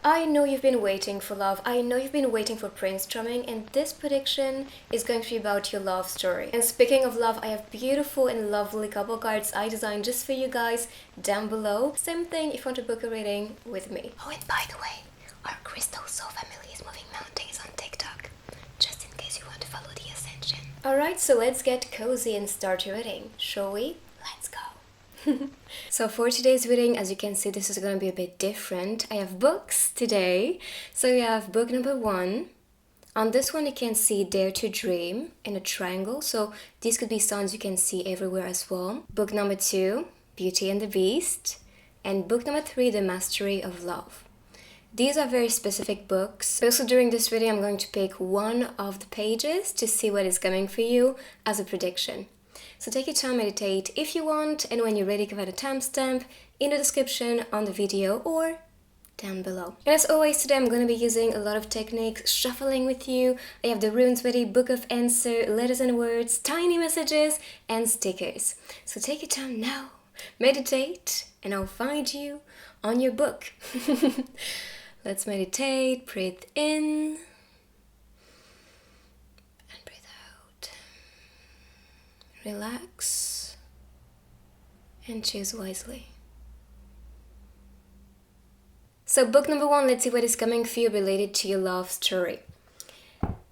I know you've been waiting for love. I know you've been waiting for brainstorming, and this prediction is going to be about your love story. And speaking of love, I have beautiful and lovely couple cards I designed just for you guys down below. Same thing if you want to book a reading with me. Oh, and by the way, our Crystal Soul family is moving mountains on TikTok, just in case you want to follow the ascension. Alright, so let's get cozy and start your reading, shall we? Let's go. So for today's reading, as you can see, this is going to be a bit different. I have books today. So we have book number 1. On this one you can see Dare to Dream in a triangle. So these could be signs you can see everywhere as well. Book number 2, Beauty and the Beast. And book number 3, The Mastery of Love. These are very specific books. Also during this video I'm going to pick one of the pages to see what is coming for you as a prediction. So take your time, meditate if you want, and when you're ready, give it a timestamp in the description on the video or down below. And as always, today I'm going to be using a lot of techniques, shuffling with you. I have the runes ready, book of answer, letters and words, tiny messages, and stickers. So take your time now, meditate, and I'll find you on your book. Let's meditate, breathe in. Relax and choose wisely. So book number 1, let's see what is coming for you related to your love story.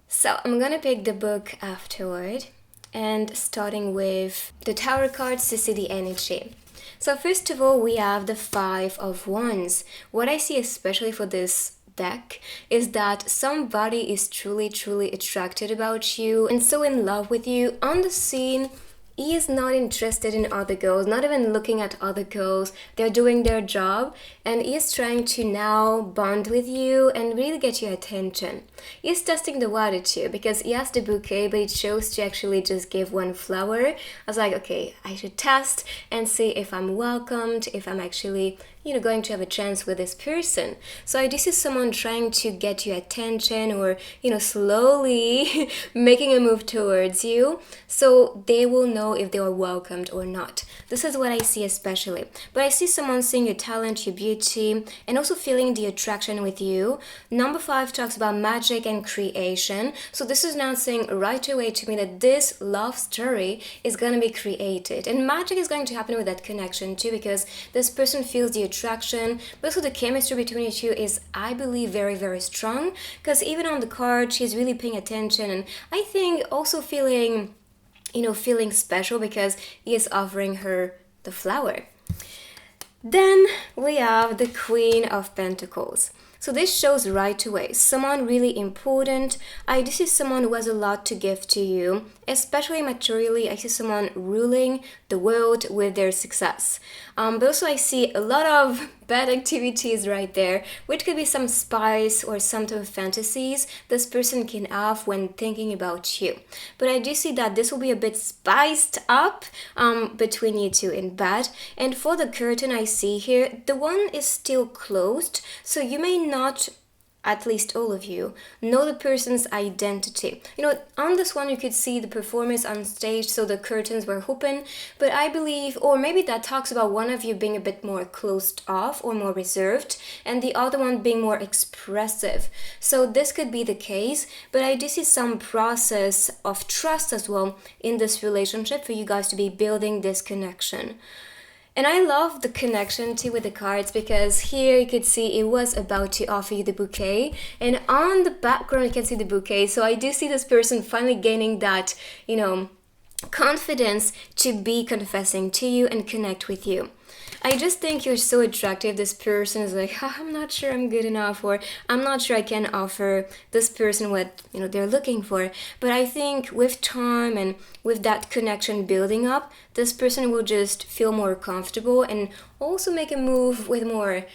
So I'm gonna pick the book afterward and starting with the Tower cards to see the energy. So first of all, we have the 5 of Wands. What I see especially for this deck is that somebody is truly attracted about you and so in love with you. On the scene, he is not interested in other girls, not even looking at other girls. They're doing their job and he is trying to now bond with you and really get your attention. He's testing the water too because he has the bouquet but he chose to actually just give one flower. I was like, okay, I should test and see if I'm welcomed, if I'm actually going to have a chance with this person. So this is someone trying to get your attention or, slowly making a move towards you so they will know if they are welcomed or not. This is what I see especially. But I see someone seeing your talent, your beauty, and also feeling the attraction with you. Number 5 talks about magic and creation. So this is now saying right away to me that this love story is going to be created. And magic is going to happen with that connection too because this person feels the attraction, but also the chemistry between you two is, I believe, very strong because even on the card she's really paying attention and I think also feeling special because he is offering her the flower. Then we have the Queen of Pentacles. So this shows right away someone really important. This is someone who has a lot to give to you, especially materially. I see someone ruling the world with their success. But also I see a lot of bad activities right there, which could be some spice or some type of fantasies this person can have when thinking about you. But I do see that this will be a bit spiced up between you two in bed. And for the curtain I see here, the one is still closed, so you may not, at least all of you, know the person's identity. On this one you could see the performance on stage, so the curtains were open, but I believe, or maybe that talks about one of you being a bit more closed off or more reserved, and the other one being more expressive. So this could be the case, but I do see some process of trust as well in this relationship for you guys to be building this connection. And I love the connection too with the cards because here you could see it was about to offer you the bouquet and on the background you can see the bouquet. So I do see this person finally gaining that, confidence to be confessing to you and connect with you. I just think you're so attractive. This person is like, I'm not sure I'm good enough, or I'm not sure I can offer this person what they're looking for. But I think with time and with that connection building up, this person will just feel more comfortable and also make a move with more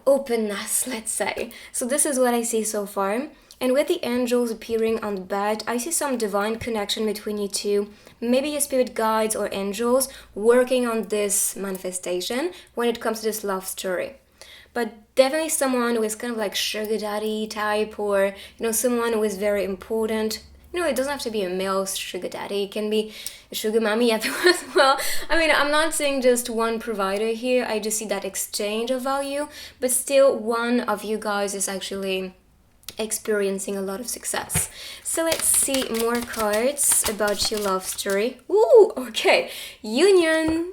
openness, let's say. So this is what I see so far. And with the angels appearing on the bed, I see some divine connection between you two. Maybe your spirit guides or angels working on this manifestation when it comes to this love story. But definitely someone who is kind of like sugar daddy type, or someone who is very important It doesn't have to be a male sugar daddy. It can be a sugar mommy as well. I mean, I'm not saying just one provider here. I just see that exchange of value, but still one of you guys is actually experiencing a lot of success. So let's see more cards about your love story. Ooh, okay. Union.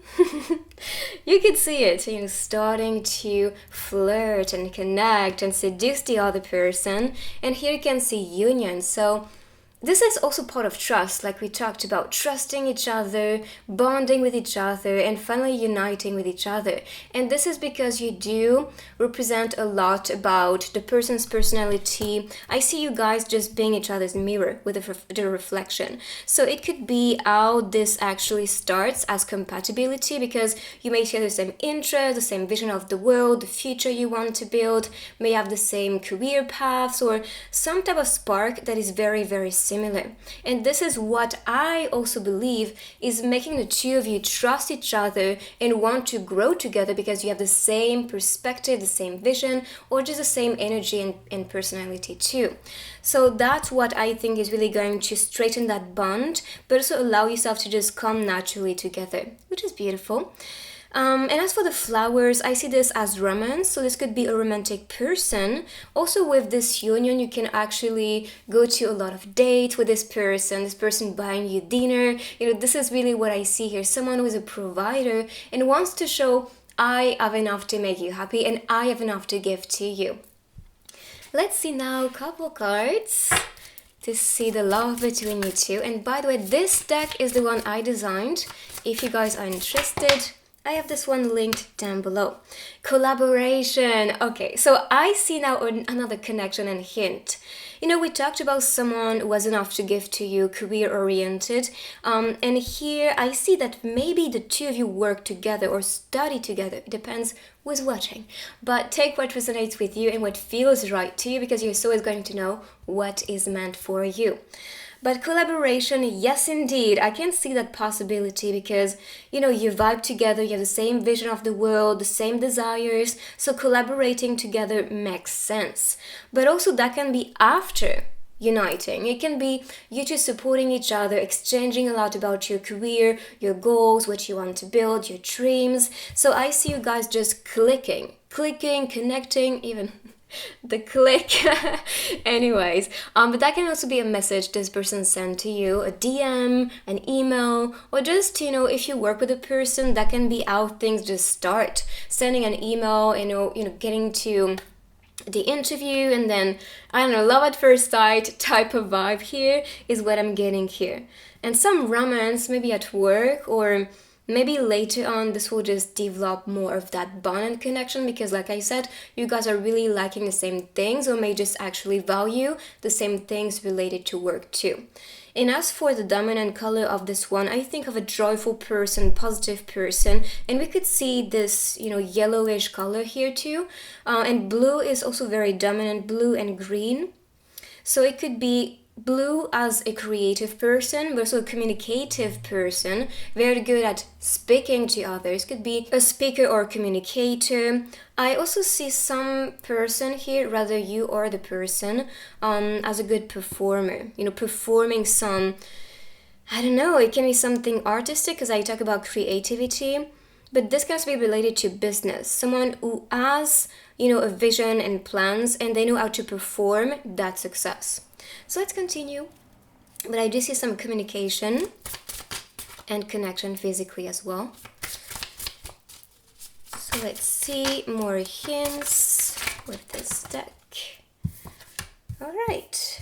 You can see it, starting to flirt and connect and seduce the other person. And here you can see union. So this is also part of trust, like we talked about, trusting each other, bonding with each other, and finally uniting with each other. And this is because you do represent a lot about the person's personality. I see you guys just being each other's mirror with the reflection. So it could be how this actually starts as compatibility, because you may share the same interest, the same vision of the world, the future you want to build, may have the same career paths, or some type of spark that is very, very similar. And this is what I also believe is making the two of you trust each other and want to grow together, because you have the same perspective, the same vision, or just the same energy and personality too. So that's what I think is really going to straighten that bond, but also allow yourself to just come naturally together, which is beautiful. And as for the flowers, I see this as romance. So this could be a romantic person. Also with this union, you can actually go to a lot of dates with this person buying you dinner. This is really what I see here. Someone who is a provider and wants to show, I have enough to make you happy and I have enough to give to you. Let's see now a couple cards to see the love between you two. And by the way, this deck is the one I designed. If you guys are interested, I have this one linked down below. Collaboration. Okay, so I see now another connection and hint. We talked about someone who has enough to give to you, career-oriented. And here I see that maybe the two of you work together or study together. It depends who's watching. But take what resonates with you and what feels right to you, because you're always going to know what is meant for you. But collaboration, yes indeed, I can see that possibility, because you vibe together, you have the same vision of the world, the same desires, so collaborating together makes sense. But also that can be after uniting. It can be you two supporting each other, exchanging a lot about your career, your goals, what you want to build, your dreams. So I see you guys just clicking, connecting, even the click. Anyways, but that can also be a message this person sent to you, a DM, an email, or just if you work with a person, that can be how things just start. Sending an email, getting to the interview, and then love at first sight type of vibe here is what I'm getting here. And some romance, maybe at work, or maybe later on this will just develop more of that bond and connection, because like I said, you guys are really liking the same things, or may just actually value the same things related to work too. And as for the dominant color of this one, I think of a joyful person, positive person, and we could see this yellowish color here too. And blue is also very dominant, blue and green. So it could be blue as a creative person, but also a communicative person, very good at speaking to others. Could be a speaker or a communicator. I also see some person here, rather you or the person, as a good performer, performing some, it can be something artistic, because I talk about creativity, but this can also be related to business. Someone who has, a vision and plans, and they know how to perform that success. So let's continue. But I do see some communication and connection physically as well. So let's see more hints with this deck. All right.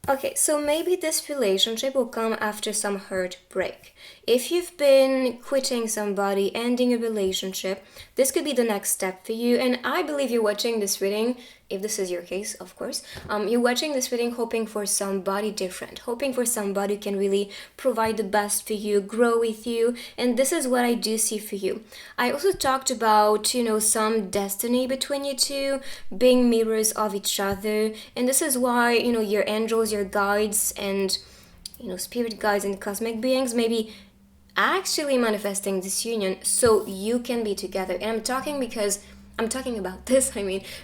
Okay, so maybe this relationship will come after some heartbreak. If you've been quitting somebody, ending a relationship, this could be the next step for you. And I believe you're watching this reading, if this is your case, of course, you're watching this reading hoping for somebody different, hoping for somebody who can really provide the best for you, grow with you. And this is what I do see for you. I also talked about, some destiny between you two, being mirrors of each other. And this is why, your angels, your guides, and, spirit guides and cosmic beings maybe actually manifesting this union so you can be together. And I'm talking about this,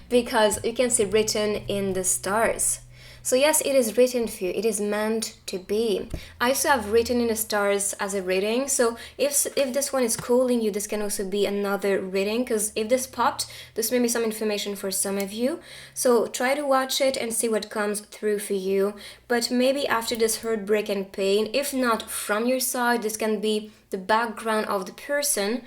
because you can see written in the stars. So yes, it is written for you. It is meant to be. I also have written in the stars as a reading. So if this one is calling you, this can also be another reading, because if this popped, this may be some information for some of you. So try to watch it and see what comes through for you. But maybe after this heartbreak and pain, if not from your side, this can be the background of the person.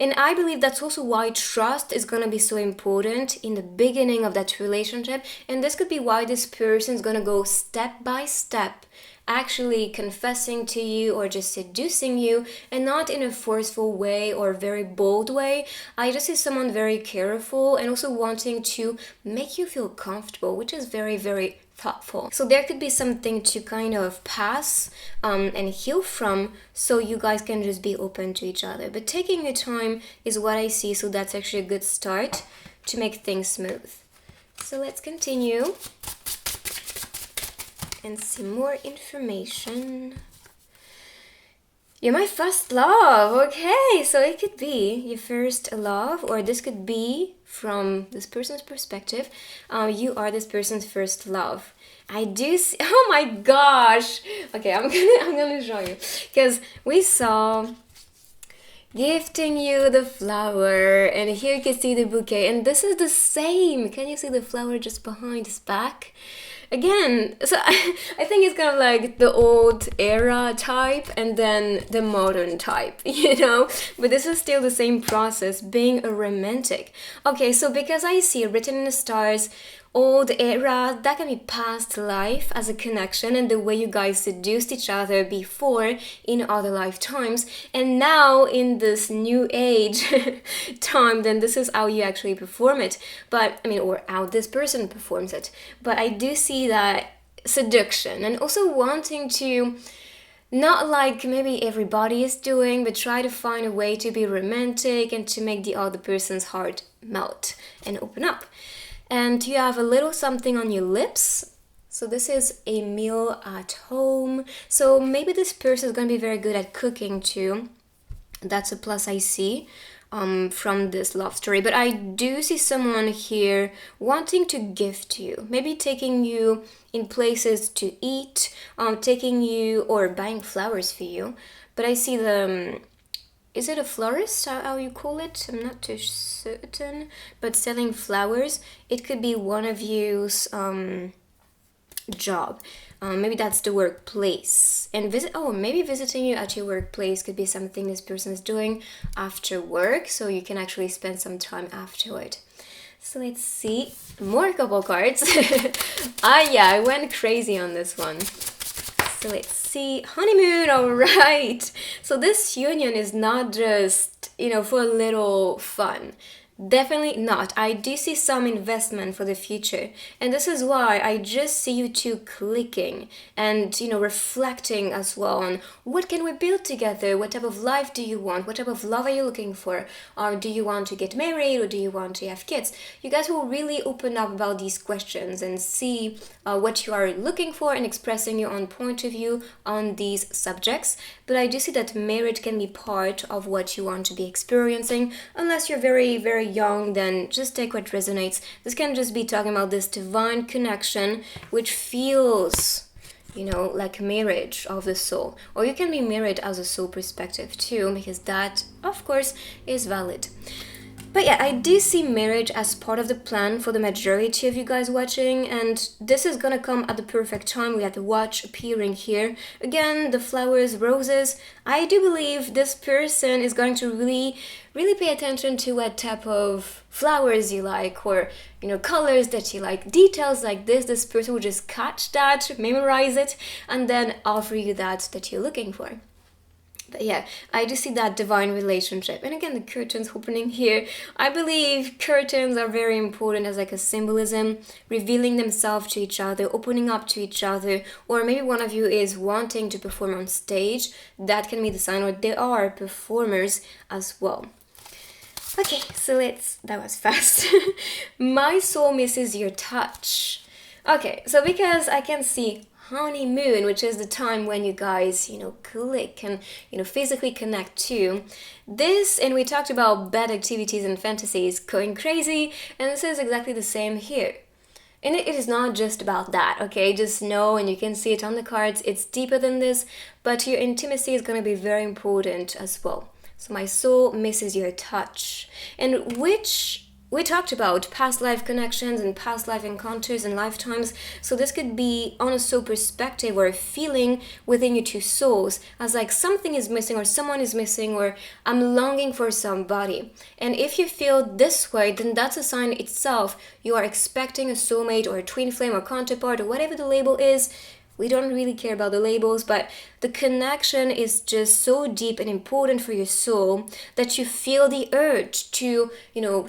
And I believe that's also why trust is going to be so important in the beginning of that relationship. And this could be why this person is going to go step by step, actually confessing to you or just seducing you, and not in a forceful way or very bold way. I just see someone very careful and also wanting to make you feel comfortable, which is very, very thoughtful. So there could be something to kind of pass and heal from, so you guys can just be open to each other. But taking your time is what I see, so that's actually a good start to make things smooth. So let's continue and see more information. You're my first love. Okay, so it could be your first love, or this could be from this person's perspective. You are this person's first love. I do see. Oh my gosh. Okay, I'm gonna show you, because we saw gifting you the flower, and here you can see the bouquet, and this is the same. Can you see the flower just behind his back? Again, so I think it's kind of like the old era type and then the modern type, you know? But this is still the same process, being a romantic. Okay, so because I see written in the stars, old era, that can be past life as a connection and the way you guys seduced each other before in other lifetimes, and now in this new age time, then this is how you actually perform it. But I mean, or how this person performs it. But I do see that seduction and also wanting to, not like maybe everybody is doing, but try to find a way to be romantic and to make the other person's heart melt and open up. And you have a little something on your lips. So this is a meal at home. So maybe this person is going to be very good at cooking too. That's a plus I see from this love story. But I do see someone here wanting to gift you. Maybe taking you in places to eat, taking you or buying flowers for you. But I see the... is it a florist, how you call it? I'm not too certain. But selling flowers, it could be one of you's job. Maybe that's the workplace. And maybe visiting you at your workplace could be something this person is doing after work, so you can actually spend some time afterward. So let's see. More couple cards. Yeah, I went crazy on this one. So let's see. Honeymoon, all right. So this union is not just, for a little fun. Definitely not. I do see some investment for the future. And this is why I just see you two clicking and, reflecting as well on what can we build together? What type of life do you want? What type of love are you looking for? Or do you want to get married, or do you want to have kids? You guys will really open up about these questions and see what you are looking for and expressing your own point of view on these subjects. But I do see that marriage can be part of what you want to be experiencing. Unless you're very, very young, then just take what resonates. This can just be talking about this divine connection, which feels, like marriage of the soul. Or you can be married as a soul perspective too, because that, of course, is valid. But yeah, I do see marriage as part of the plan for the majority of you guys watching, and this is gonna come at the perfect time. We have the watch appearing here. Again, the flowers, roses. I do believe this person is going to really pay attention to what type of flowers you like, or colors that you like, details like this. This person will just catch that, memorize it, and then offer you that you're looking for. But yeah, I just see that divine relationship. And again, the curtains opening here. I believe curtains are very important as like a symbolism, revealing themselves to each other, opening up to each other. Or maybe one of you is wanting to perform on stage. That can be the sign, or they are performers as well. Okay, so that was fast. My soul misses your touch. Okay, so because I can see honeymoon, which is the time when you guys, click and, physically connect to this. And we talked about bad activities and fantasies going crazy. And this is exactly the same here. And it is not just about that, okay? Just know, and you can see it on the cards, it's deeper than this, but your intimacy is going to be very important as well. So my soul misses your touch. And which we talked about past life connections and past life encounters and lifetimes. So this could be on a soul perspective or a feeling within your two souls as like something is missing or someone is missing or I'm longing for somebody. And if you feel this way, then that's a sign itself you are expecting a soulmate or a twin flame or counterpart or whatever the label is. We don't really care about the labels, but the connection is just so deep and important for your soul that you feel the urge to,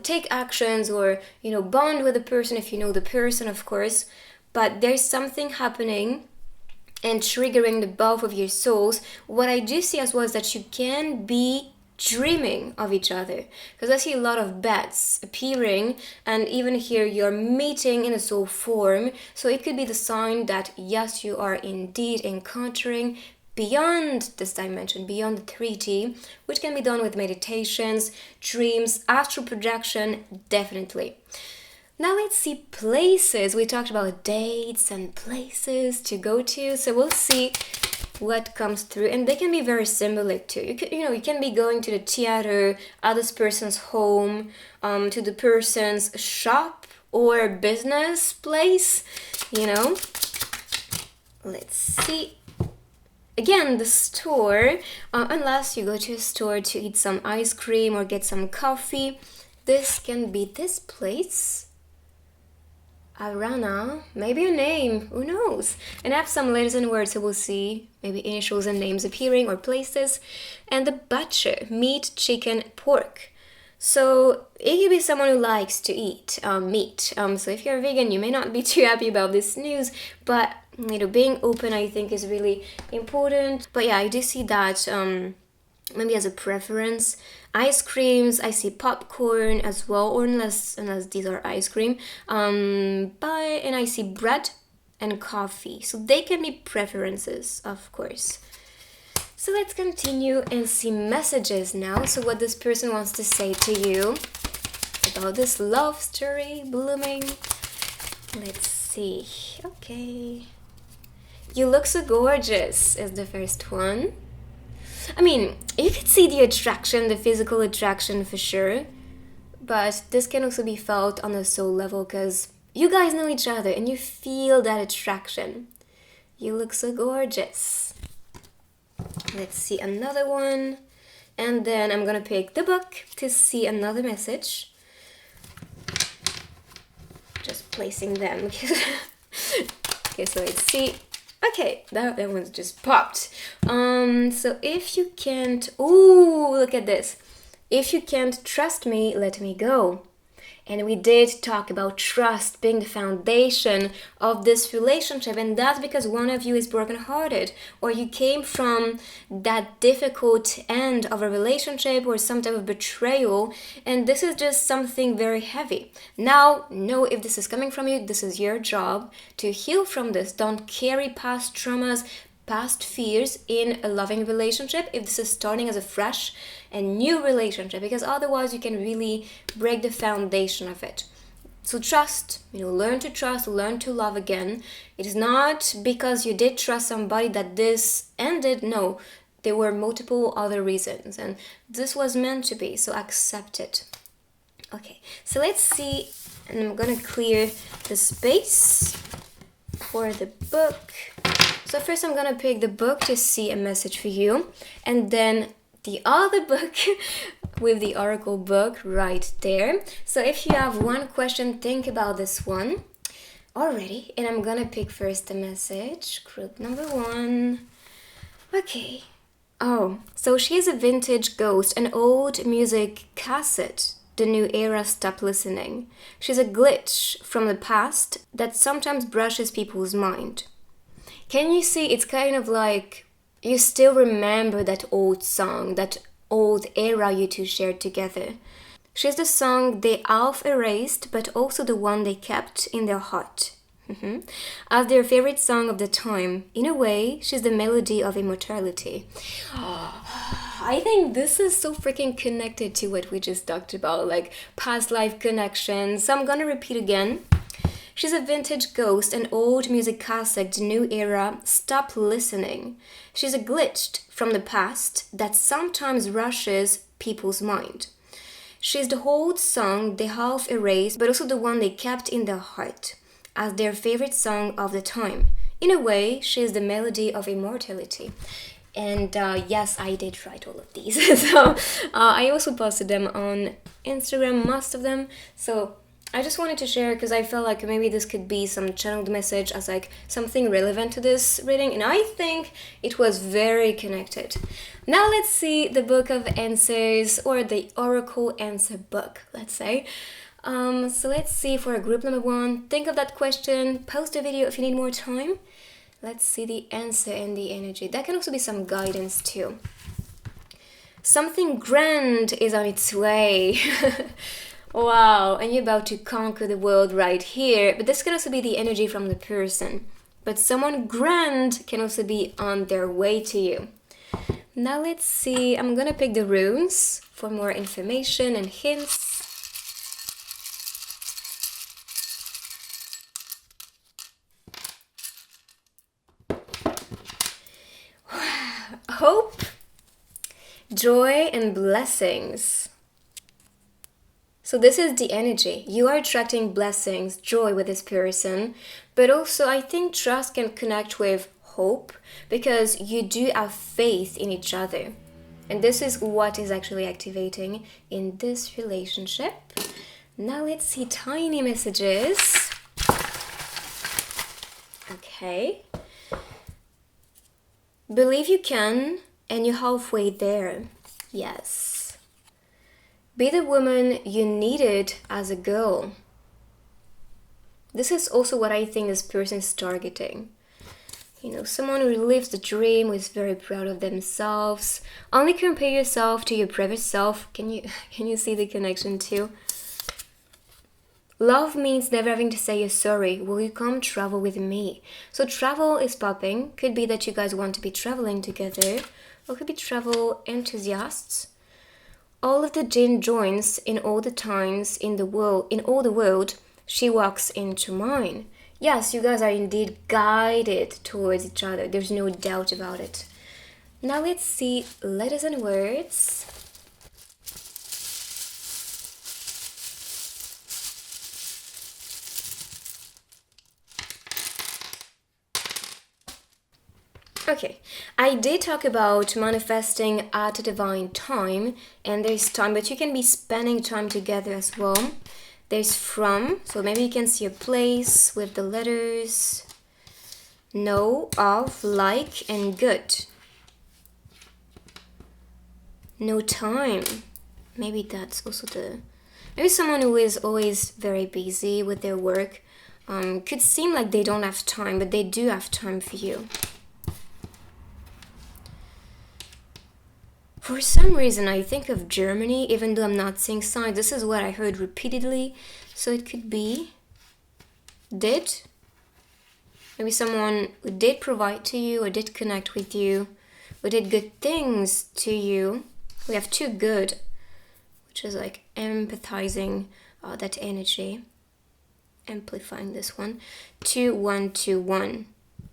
take actions or, bond with the person if you know the person, of course. But there's something happening and triggering the both of your souls. What I do see as well is that you can be dreaming of each other, because I see a lot of bats appearing, and even here you're meeting in a soul form. So it could be the sign that yes, you are indeed encountering beyond this dimension, beyond the 3D, which can be done with meditations, dreams, astral projection, definitely. Now let's see places. We talked about dates and places to go to, so we'll see what comes through, and they can be very symbolic too. You can be going to the theater, at this person's home, to the person's shop or business place. Let's see. Again, the store, unless you go to a store to eat some ice cream or get some coffee, this can be this place. Arana, maybe a name, who knows? And I have some letters and words, so we'll see maybe initials and names appearing or places. And the butcher, meat, chicken, pork. So it could be someone who likes to eat meat. So if you're a vegan, you may not be too happy about this news, but being open, I think, is really important. But yeah, I do see that maybe as a preference. Ice creams, I see popcorn as well, or unless these are ice cream. And I see bread and coffee. So they can be preferences, of course. So let's continue and see messages now. So what this person wants to say to you about this love story blooming. Let's see. Okay. You look so gorgeous is the first one. I mean, you could see the attraction, the physical attraction for sure, but this can also be felt on a soul level because you guys know each other and you feel that attraction. You look so gorgeous. Let's see another one, and then I'm gonna pick the book to see another message. Just placing them. Okay, so let's see. Okay, that one's just popped. So if you can't... Ooh, look at this. If you can't trust me, let me go. And we did talk about trust being the foundation of this relationship. And that's because one of you is brokenhearted, or you came from that difficult end of a relationship or some type of betrayal. And this is just something very heavy. Now, know if this is coming from you, this is your job to heal from this. Don't carry past traumas, past fears in a loving relationship if this is starting as a fresh and new relationship, because otherwise you can really break the foundation of it. So trust, learn to trust, learn to love again. It is not because you did trust somebody that this ended. No, there were multiple other reasons and this was meant to be, so accept it. Okay, so let's see, and I'm gonna clear the space for the book. So first I'm gonna pick the book to see a message for you, and then the other book with the oracle book right there. So if you have one question, think about this one already, and I'm gonna pick first the message, group number 1. Okay. Oh, so she's a vintage ghost, an old music cassette. The new era stopped listening. She's a glitch from the past that sometimes brushes people's mind. Can you see, it's kind of like you still remember that old song, that old era you two shared together. She's the song they half erased, but also the one they kept in their heart. As their favorite song of the time. In a way, she's the melody of immortality. I think this is so freaking connected to what we just talked about, like past life connections. So I'm gonna repeat again. She's a vintage ghost, an old music cassette, new era, stop listening. She's a glitch from the past that sometimes rushes people's mind. She's the old song they half erased, but also the one they kept in their heart as their favorite song of the time. In a way, she is the melody of immortality. And yes, I did write all of these. So I also posted them on Instagram, most of them. So I just wanted to share because I felt like maybe this could be some channeled message as like something relevant to this reading, and I think it was very connected. Now let's see the book of answers, or the oracle answer book, let's say. So let's see for group number 1. Think of that question, post a video if you need more time. Let's see the answer and the energy. That can also be some guidance too. Something grand is on its way. Wow, and you're about to conquer the world right here. But this can also be the energy from the person. But someone grand can also be on their way to you. Now let's see. I'm gonna pick the runes for more information and hints. Hope, joy, and blessings. So this is the energy. You are attracting blessings, joy with this person, but also I think trust can connect with hope because you do have faith in each other. And this is what is actually activating in this relationship. Now let's see tiny messages. Okay. Believe you can, and you're halfway there. Yes. Be the woman you needed as a girl. This is also what I think this person is targeting. You know, someone who lives the dream, who is very proud of themselves. Only compare yourself to your previous self. Can you see the connection too? Love means never having to say you're sorry. Will you come travel with me? So travel is popping. Could be that you guys want to be traveling together. Or could be travel enthusiasts. All of the jinn joins in all the times in the world, in all the world, she walks into mine. Yes, you guys are indeed guided towards each other. There's no doubt about it. Now let's see letters and words. Okay, I did talk about manifesting at a divine time, and there's time, but you can be spending time together as well. There's from, so maybe you can see a place with the letters know, of, like, and good. No time. Maybe that's also maybe someone who is always very busy with their work. Could seem like they don't have time, but they do have time for you. For some reason, I think of Germany, even though I'm not seeing signs. This is what I heard repeatedly. So it could be did. Maybe someone who did provide to you or did connect with you or did good things to you. We have too good, which is like empathizing that energy. Amplifying this one. 2121.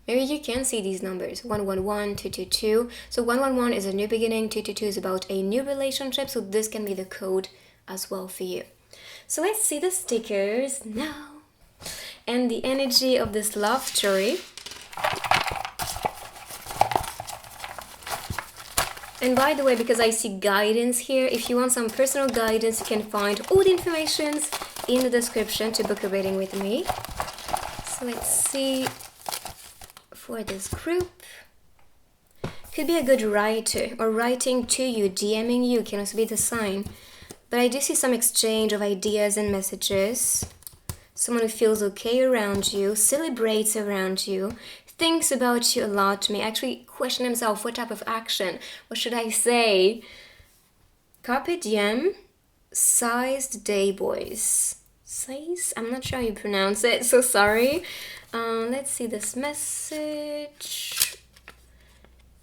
Maybe you can see these numbers, 111, 222. So 111 is a new beginning, 222 is about a new relationship, so this can be the code as well for you. So let's see the stickers now. And the energy of this love story. And by the way, because I see guidance here, if you want some personal guidance, you can find all the information in the description to book a reading with me. So let's see. For this group, could be a good writer or writing to you, DMing you can also be the sign. But I do see some exchange of ideas and messages. Someone who feels okay around you, celebrates around you, thinks about you a lot, may actually question himself, what type of action, what should I say? Carpe diem, sized day boys. Size? I'm not sure how you pronounce it, so sorry. Let's see this message.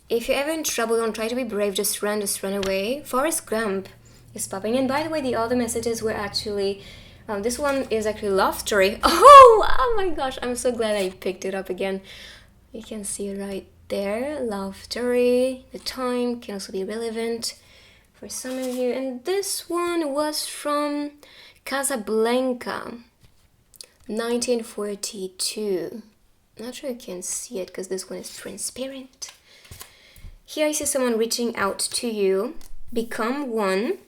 If you're ever in trouble, don't try to be brave, just run away. Forrest Gump is popping. And by the way, the other messages were actually This one is actually love story. Oh my gosh, I'm so glad I picked it up again. You can see it right there, love story. The time can also be relevant for some of you. And this one was from Casablanca, 1942. Not sure you can see it because this one is transparent. Here I see someone reaching out to you, become one,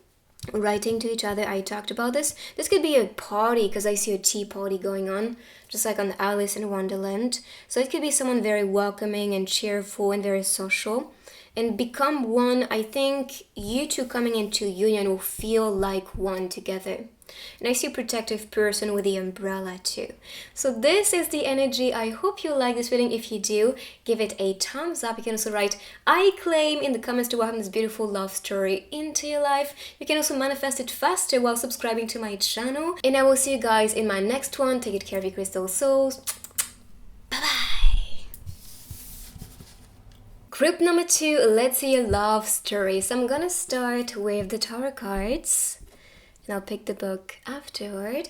writing to each other. I talked about this. This could be a party because I see a tea party going on, just like on Alice in Wonderland. So it could be someone very welcoming and cheerful and very social. And become one, I think you two coming into union will feel like one together. And I see a protective person with the umbrella too. So this is the energy. I hope you like this reading. If you do, give it a thumbs up. You can also write I claim in the comments to welcome this beautiful love story into your life. You can also manifest it faster while subscribing to my channel. And I will see you guys in my next one. Take care of your crystal souls. Bye-bye. Group number 2, let's see a love story. So I'm gonna start with the tarot cards. And I'll pick the book afterward.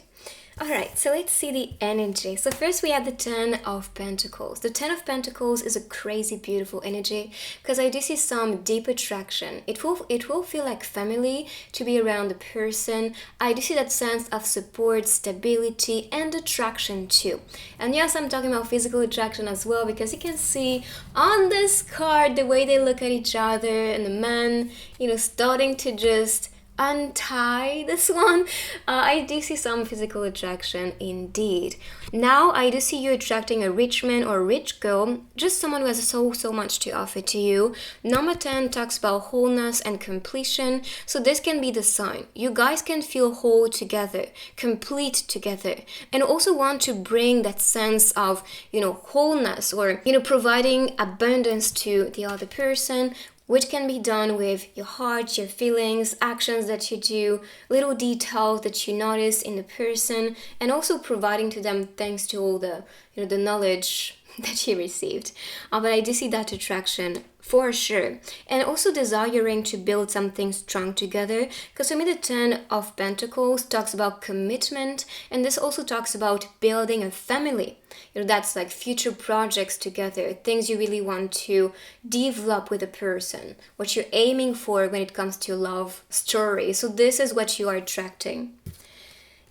Alright, so let's see the energy. So first we have the 10 of Pentacles. The 10 of Pentacles is a crazy beautiful energy because I do see some deep attraction. It will feel like family to be around the person. I do see that sense of support, stability, and attraction too. And yes, I'm talking about physical attraction as well because you can see on this card the way they look at each other and the man, starting to just untie this one. I do see some physical attraction indeed. Now I do see you attracting a rich man or a rich girl, just someone who has so much to offer to you. Number 10 talks about wholeness and completion, so this can be the sign. You guys can feel whole together, complete together, and also want to bring that sense of wholeness or providing abundance to the other person, which can be done with your heart, your feelings, actions that you do, little details that you notice in the person, and also providing to them thanks to all the, the knowledge that you received. But I do see that attraction for sure. And also desiring to build something strong together, because for me the 10 of Pentacles talks about commitment, and this also talks about building a family. That's like future projects together, things you really want to develop with a person, what you're aiming for when it comes to love story. So this is what you are attracting.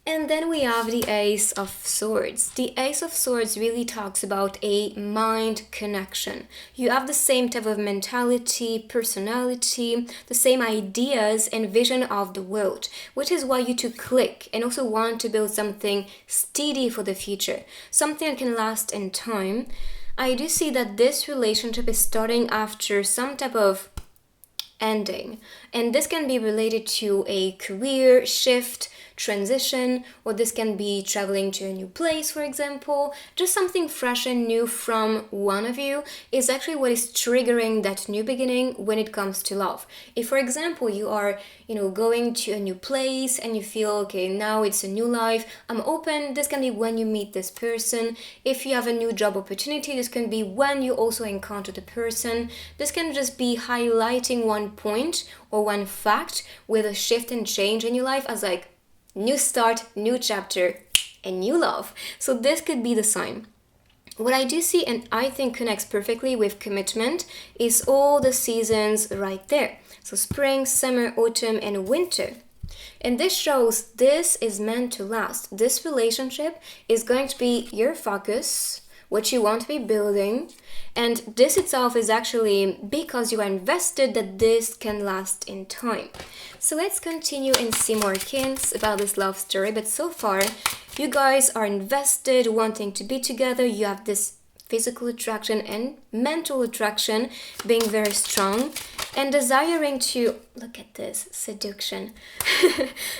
And then we have the Ace of Swords. The Ace of Swords really talks about a mind connection. You have the same type of mentality, personality, the same ideas and vision of the world, which is why you two click and also want to build something steady for the future, something that can last in time. I do see that this relationship is starting after some type of ending, and this can be related to a career shift, transition, or this can be traveling to a new place, for example. Just something fresh and new from one of you is actually what is triggering that new beginning when it comes to love. If, for example, you are going to a new place and you feel, okay, now it's a new life, I'm open, this can be when you meet this person. If you have a new job opportunity, this can be when you also encounter the person. This can just be highlighting one point or one fact with a shift and change in your life as like new start, new chapter, and new love. So this could be the sign. What I do see and I think connects perfectly with commitment is all the seasons right there. So spring, summer, autumn, and winter. And this shows this is meant to last. This relationship is going to be your focus, what you want to be building, and this itself is actually because you are invested that this can last in time. So let's continue and see more hints about this love story. But so far, you guys are invested, wanting to be together. You have this physical attraction and mental attraction being very strong, and desiring to, look at this, seduction,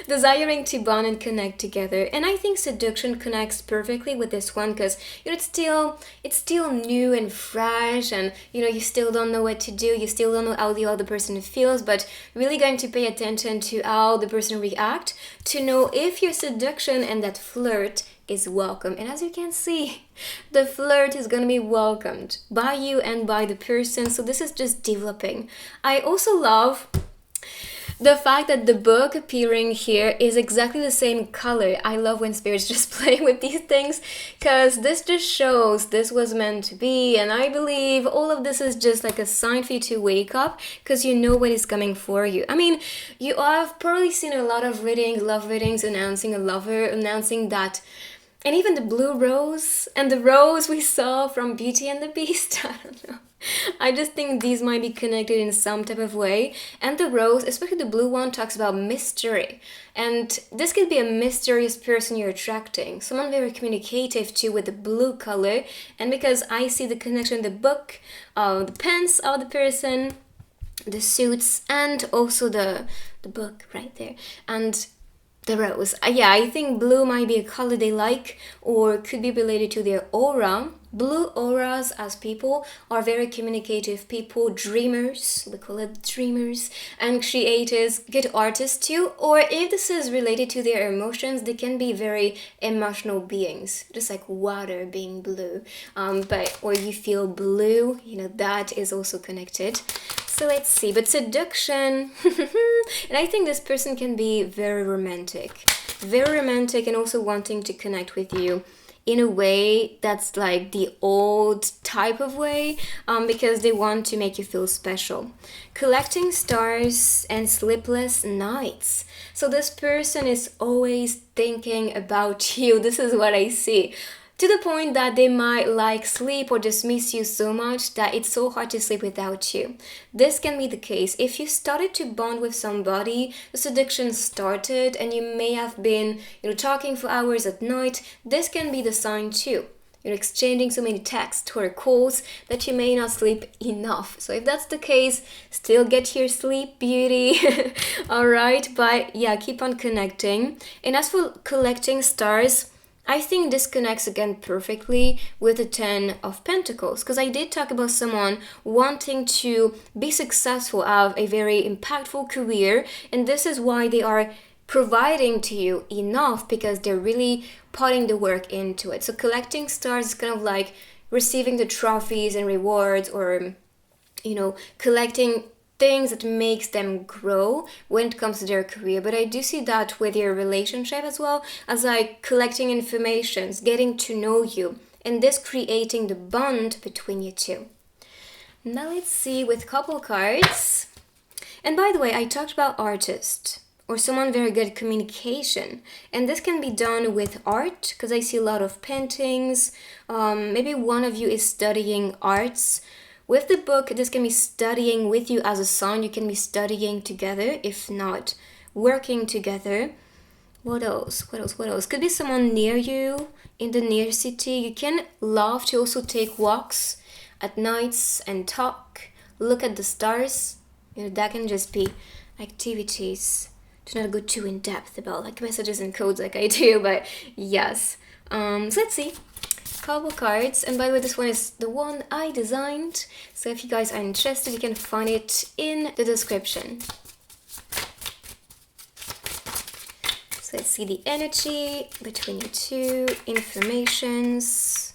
desiring to bond and connect together. And I think seduction connects perfectly with this one because it's still new and fresh, and you still don't know what to do, you still don't know how the other person feels, but really going to pay attention to how the person react to know if your seduction and that flirt is welcome. And as you can see, the flirt is going to be welcomed by you and by the person. So this is just developing. I also love The fact that the book appearing here is exactly the same color. I love when spirits just play with these things, because this just shows this was meant to be, and I believe all of this is just like a sign for you to wake up, because you know what is coming for you. I mean, you have probably seen a lot of readings, love readings, announcing a lover, announcing that, and even the blue rose and the rose we saw from Beauty and the Beast. I don't know. I just think these might be connected in some type of way. And the rose, especially the blue one, talks about mystery. And this could be a mysterious person you're attracting. Someone very communicative too with the blue color. And because I see the connection in the book, the pants of the person, the suits, and also the book right there. And the rose. Yeah, I think blue might be a color they like, or could be related to their aura. Blue auras as people are very communicative people, dreamers, we call it dreamers, and creators, good artists too. Or if this is related to their emotions, they can be very emotional beings, just like water being blue. Or you feel blue, that is also connected. So let's see, but seduction, and I think this person can be very romantic and also wanting to connect with you in a way that's like the old type of way, because they want to make you feel special. Collecting stars and sleepless nights. So this person is always thinking about you. This is what I see. To the point that they might like sleep or just miss you so much that it's so hard to sleep without you. This can be the case. If you started to bond with somebody, the seduction started, and you may have been, talking for hours at night, this can be the sign too. You're exchanging so many texts or calls that you may not sleep enough. So if that's the case, still get your sleep, beauty. Alright, but yeah, keep on connecting. And as for collecting stars, I think this connects again perfectly with the 10 of Pentacles, because I did talk about someone wanting to be successful, have a very impactful career, and this is why they are providing to you enough, because they're really putting the work into it. So collecting stars is kind of like receiving the trophies and rewards, or collecting things that makes them grow when it comes to their career. But I do see that with your relationship as well, as like collecting informations, getting to know you, and this creating the bond between you two. Now let's see with couple cards. And by the way, I talked about artist or someone very good at communication, and this can be done with art, because I see a lot of paintings. Maybe one of you is studying arts. With the book, this can be studying with you as a sign. You can be studying together, if not working together. What else? Could be someone near you in the near city. You can love to also take walks at nights and talk, look at the stars. That can just be activities. Do not go too in depth about like messages and codes like I do, but yes. So let's see. Couple cards, and by the way, this one is the one I designed, so if you guys are interested, you can find it in the description. So let's see the energy between you two, informations.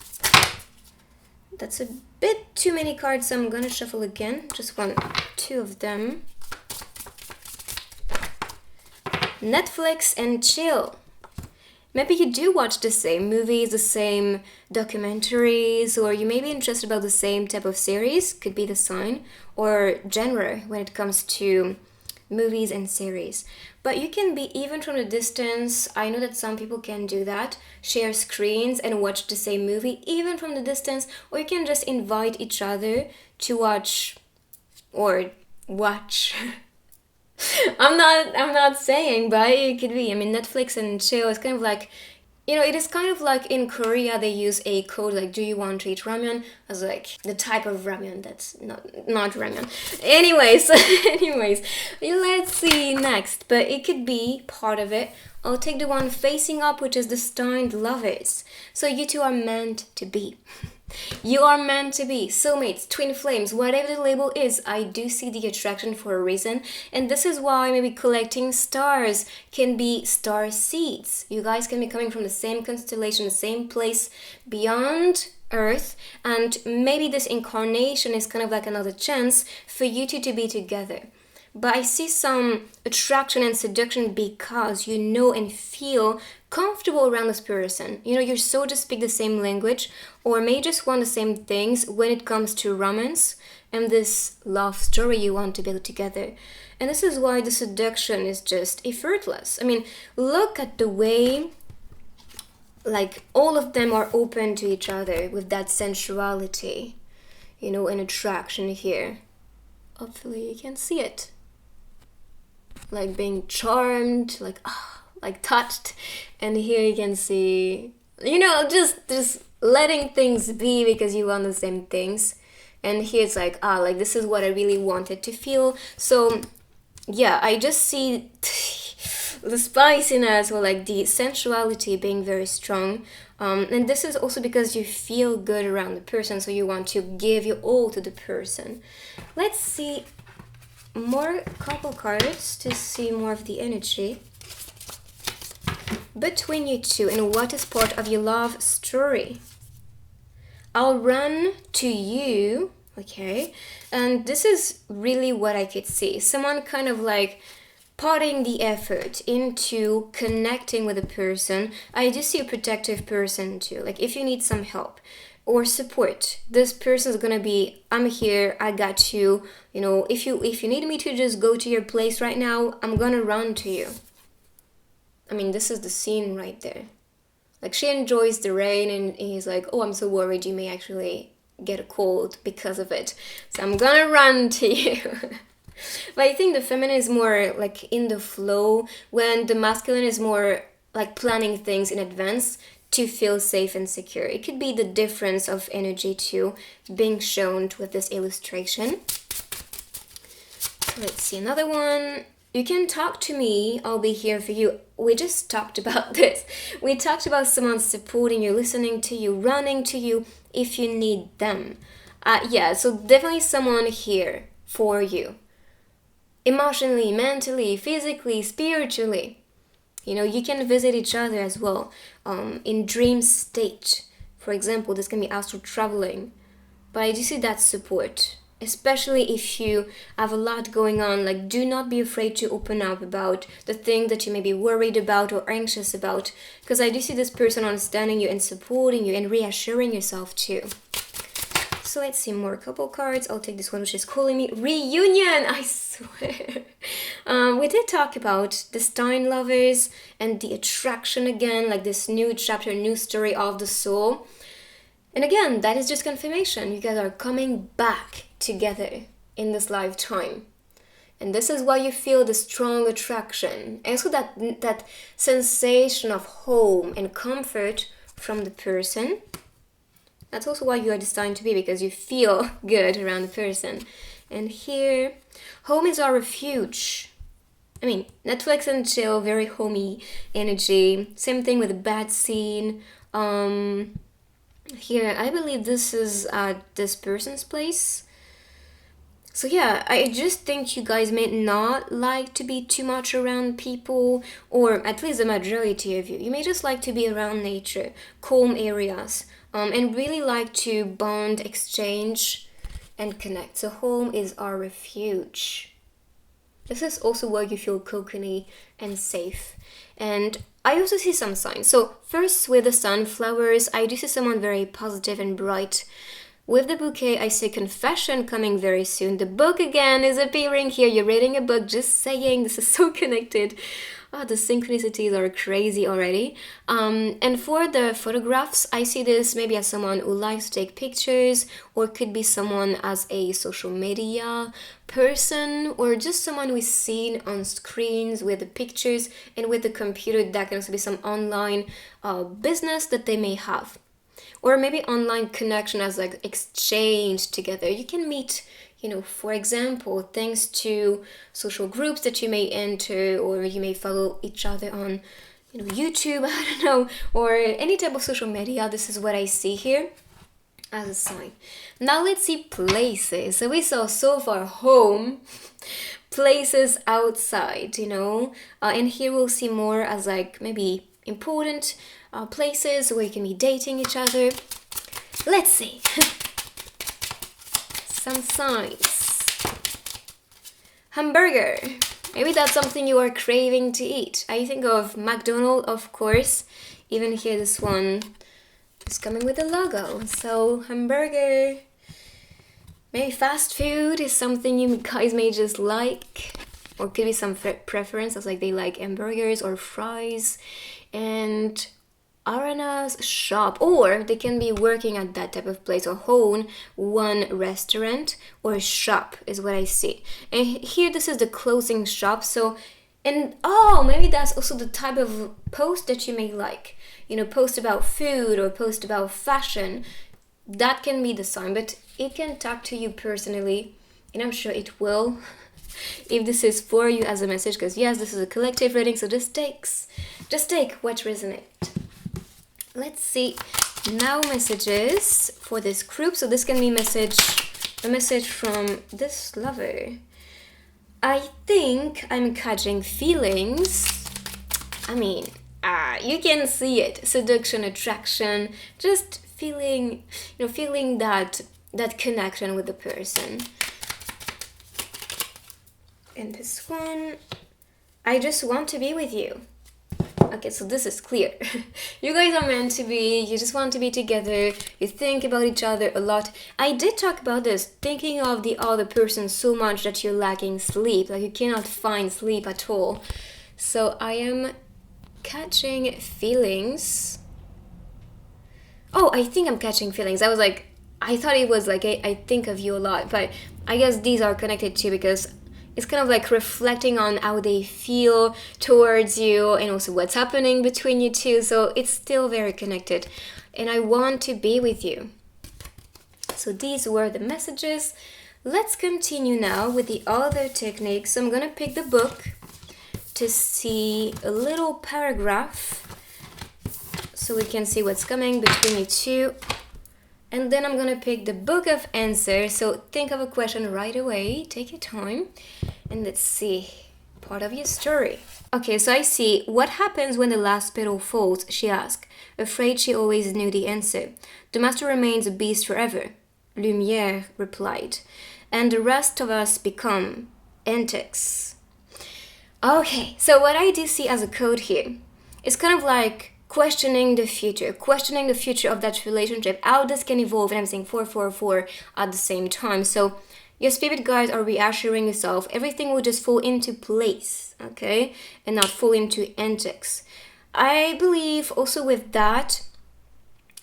That's a bit too many cards, so I'm gonna shuffle again. Just want 2 of them. Netflix and chill. Maybe you do watch the same movies, the same documentaries, or you may be interested about the same type of series, could be the sign, or genre when it comes to movies and series. But you can be even from a distance. I know that some people can do that, share screens and watch the same movie even from the distance, or you can just invite each other to watch. I'm not saying, but it could be. I mean, Netflix and chill is kind of like, it is kind of like in Korea they use a code like, do you want to eat ramen? As like the type of ramen that's not ramen. Anyways, let's see next. But it could be part of it. I'll take the one facing up, which is destined lovers. So you two are meant to be. You are meant to be soulmates, twin flames, whatever the label is. I do see the attraction for a reason, and this is why maybe collecting stars can be star seeds. You guys can be coming from the same constellation, the same place beyond Earth, and maybe this incarnation is kind of like another chance for you two to be together. but I see some attraction and seduction because you know and feel comfortable around this person. You know, you're so to speak the same language, or may just want the same things when it comes to romance and this love story you want to build together. And this is why the seduction is just effortless. I mean, look at the way like all of them are open to each other with that sensuality, you know, and attraction here. Hopefully you can see it. Like being charmed, like touched. And here you can see, you know, just letting things be because you want the same things. And here it's like, like this is what I really wanted to feel. So yeah, I just see the spiciness or like the sensuality being very strong. And this is also because you feel good around the person, so you want to give your all to the person. Let's see more couple cards to see more of the energy between you two and what is part of your love story. I'll run to you, okay? And this is really what I could see. Someone kind of like putting the effort into connecting with a person. I do see a protective person too. Like if you need some help or support, this person is gonna be, I'm here, I got you. You know, if you need me to just go to your place right now, I'm gonna run to you. I mean, this is the scene right there. Like she enjoys the rain and he's like, oh, I'm so worried you may actually get a cold because of it. So I'm gonna run to you. But I think the feminine is more like in the flow, when the masculine is more like planning things in advance to feel safe and secure. It could be the difference of energy too being shown with this illustration. Let's see another one. You can talk to me, I'll be here for you. We just talked about this. We talked about someone supporting you, listening to you, running to you if you need them. Yeah, so definitely someone here for you. Emotionally, mentally, physically, spiritually. You know, you can visit each other as well in dream state. For example, this can be astral traveling. But I do see that support, especially if you have a lot going on. Like, do not be afraid to open up about the thing that you may be worried about or anxious about, because I do see this person understanding you and supporting you and reassuring yourself too. So let's see more couple cards. I'll take this one, which is calling me reunion. I swear. We did talk about destined lovers and the attraction again, like this new chapter, new story of the soul. And again, that is just confirmation. You guys are coming back together in this lifetime. And this is why you feel the strong attraction. And also that sensation of home and comfort from the person. That's also why you are destined to be, because you feel good around the person. And here, home is our refuge. I mean, Netflix and chill, very homey energy. Same thing with a bad scene. Here, I believe this is this person's place. So yeah, I just think you guys may not like to be too much around people, or at least the majority of you. You may just like to be around nature, calm areas, and really like to bond, exchange, and connect. So home is our refuge. This is also where you feel cocoony and safe. And I also see some signs. So first, with the sunflowers, I do see someone very positive and bright. With the bouquet, I see confession coming very soon. The book again is appearing here. You're reading a book, just saying. This is so connected. Oh, the synchronicities are crazy already. And for the photographs, I see this maybe as someone who likes to take pictures, or could be someone as a social media person, or just someone who is seen on screens with the pictures and with the computer. That can also be some online business that they may have. Or maybe online connection as like exchange together. You can meet, you know, for example, thanks to social groups that you may enter, or you may follow each other on, you know, YouTube, I don't know, or any type of social media. This is what I see here as a sign. Now let's see places. So we saw so far home, places outside, you know, and here we'll see more as like maybe important places where you can be dating each other. Let's see. Some signs. Hamburger. Maybe that's something you are craving to eat. I think of McDonald's, of course. Even here, this one is coming with a logo. So, hamburger. Maybe fast food is something you guys may just like. Or could be some preference, as like they like hamburgers or fries. And Arana's shop, or they can be working at that type of place or own one restaurant or shop is what I see. And here this is the clothing shop. So, and oh, maybe that's also the type of post that you may like. You know, post about food or post about fashion. That can be the sign, but it can talk to you personally, and I'm sure it will. If this is for you as a message, because yes, this is a collective reading, so just take what resonates. Let's see now messages for this group. So this can be a message from this lover. I think I'm catching feelings. I mean, you can see it. Seduction, attraction, just feeling that connection with the person. And this one, I just want to be with you. Okay, so this is clear. You guys are meant to be, you just want to be together, you think about each other a lot. I did talk about this, thinking of the other person so much that you're lacking sleep, like you cannot find sleep at all. So I am catching feelings. Oh, I think I'm catching feelings. I thought it was like, I think of you a lot, but I guess these are connected too because it's kind of like reflecting on how they feel towards you and also what's happening between you two. So it's still very connected. And I want to be with you. So these were the messages. Let's continue now with the other techniques. So I'm going to pick the book to see a little paragraph so we can see what's coming between you two. And then I'm going to pick the book of answers. So think of a question right away. Take your time. And let's see. Part of your story. Okay, so I see. What happens when the last petal falls? She asked. Afraid she always knew the answer. The master remains a beast forever. Lumière replied. And the rest of us become antics. Okay, so what I do see as a code here is kind of like questioning the future of that relationship, how this can evolve, and I'm saying 444 at the same time. So your spirit guides are reassuring yourself, everything will just fall into place, okay, and not fall into antics. I believe also with that,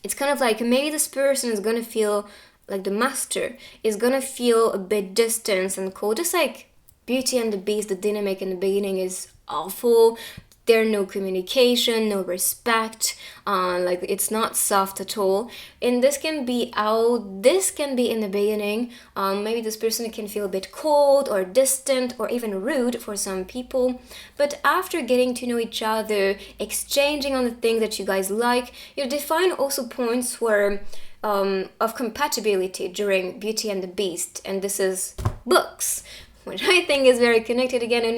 it's kind of like maybe this person is gonna feel like the master is gonna feel a bit distant and cold, just like Beauty and the Beast, the dynamic in the beginning is awful. There's no communication, no respect, like it's not soft at all. And this can be how this can be in the beginning. Maybe this person can feel a bit cold or distant or even rude for some people. But after getting to know each other, exchanging on the things that you guys like, you define also points where of compatibility during Beauty and the Beast. And this is books, which I think is very connected again, and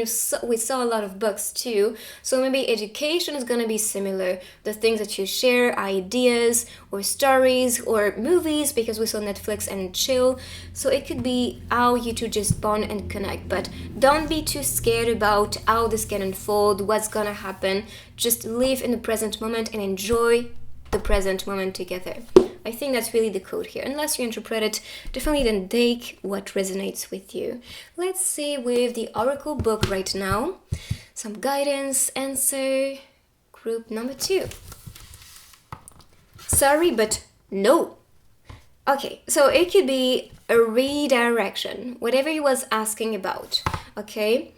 we saw a lot of books too. So maybe education is going to be similar. The things that you share, ideas or stories or movies, because we saw Netflix and chill. So it could be how you two just bond and connect. But don't be too scared about how this can unfold, what's going to happen. Just live in the present moment and enjoy the present moment together. I think that's really the code here. Unless you interpret it differently, then take what resonates with you. Let's see with the Oracle book right now. Some guidance, answer, group number 2. Sorry, but no. Okay, so it could be a redirection, whatever you was asking about, okay?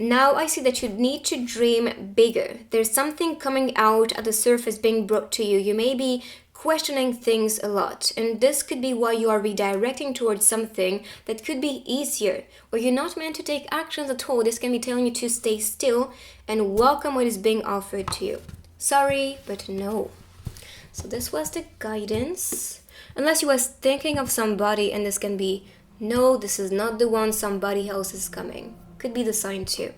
Now I see that you need to dream bigger. There's something coming out at the surface being brought to you. You may be questioning things a lot, and this could be why you are redirecting towards something that could be easier, or you're not meant to take actions at all. This can be telling you to stay still and welcome what is being offered to you. Sorry, but no. So this was the guidance. Unless you was thinking of somebody, and this can be, no, this is not the one, somebody else is coming. Could be the sign too.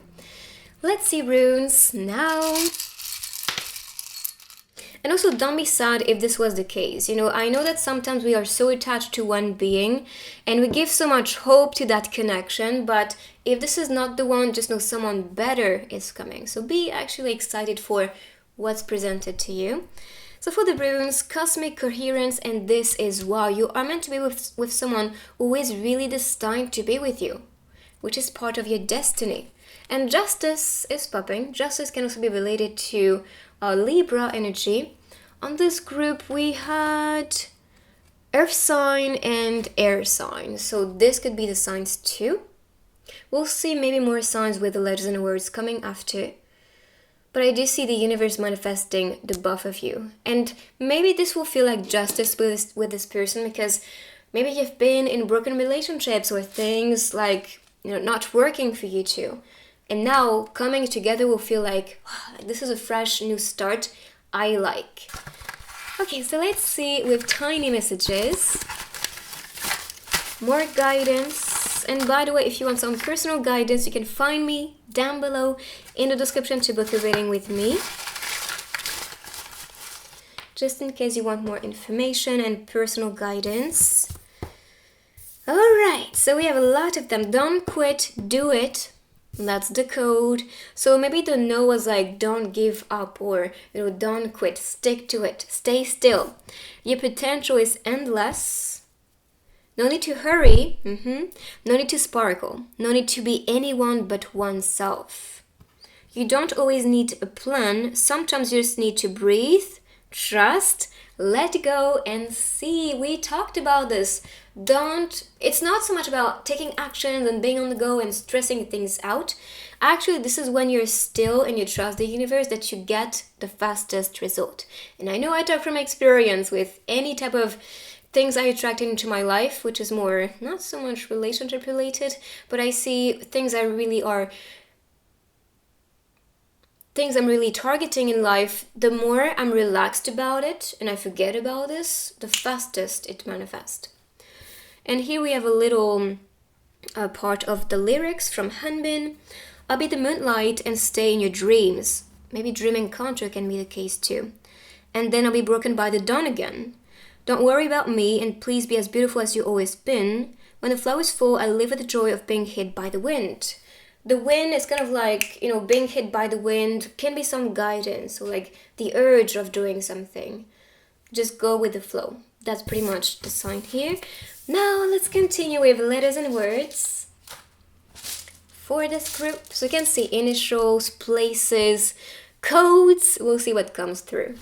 Let's see runes now. And also, don't be sad if this was the case. I know that sometimes we are so attached to one being and we give so much hope to that connection, but if this is not the one, just know someone better is coming. So be actually excited for what's presented to you. So for the runes, cosmic coherence, and this is wow, you are meant to be with someone who is really destined to be with you, which is part of your destiny. And justice is popping. Justice can also be related to Libra energy. On this group, we had earth sign and air sign. So this could be the signs too. We'll see maybe more signs with the letters and words coming after. But I do see the universe manifesting the both of you. And maybe this will feel like justice with this person, because maybe you've been in broken relationships or things like, not working for you two. And now coming together will feel like, wow, this is a fresh new start I like. Okay, so let's see with tiny messages. More guidance. And by the way, if you want some personal guidance, you can find me down below in the description to book a reading with me. Just in case you want more information and personal guidance. Alright, so we have a lot of them. Don't quit, do it. That's the code. So maybe the no was like, don't give up, or don't quit, stick to it, stay still. Your potential is endless. No need to hurry, no need to sparkle, no need to be anyone but oneself. You don't always need a plan, sometimes you just need to breathe, trust, let go and see. We talked about this. It's not so much about taking actions and being on the go and stressing things out. Actually, this is when you're still and you trust the universe that you get the fastest result. And I know I talk from experience with any type of things I attracted into my life, which is more, not so much relationship related, but I see things I'm really targeting in life. The more I'm relaxed about it and I forget about this, the fastest it manifests. And here we have a little part of the lyrics from Hanbin. I'll be the moonlight and stay in your dreams. Maybe dream encounter can be the case too. And then I'll be broken by the dawn again. Don't worry about me, and please be as beautiful as you always been. When the flowers fall, I live with the joy of being hit by the wind. The wind is kind of like, being hit by the wind can be some guidance, or like the urge of doing something. Just go with the flow. That's pretty much the sign here. Now let's continue with letters and words for this group. So you can see initials, places, codes. We'll see what comes through.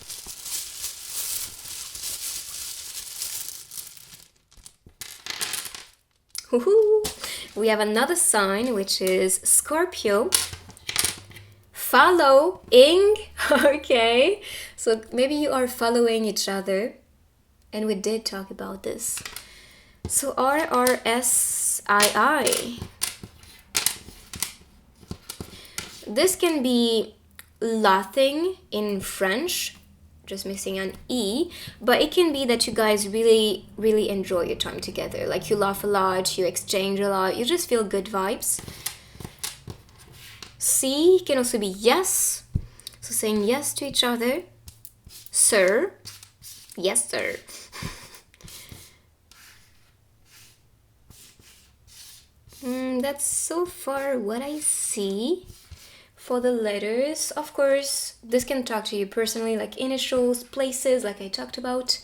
We have another sign, which is Scorpio. Following. Okay, so maybe you are following each other, and we did talk about this. So RRSII. This can be laughing in French, just missing an E, but it can be that you guys really, really enjoy your time together. Like you laugh a lot, you exchange a lot, you just feel good vibes. C can also be yes, so saying yes to each other. Sir, yes sir. That's so far what I see. For the letters, of course, this can talk to you personally, like initials, places, like I talked about,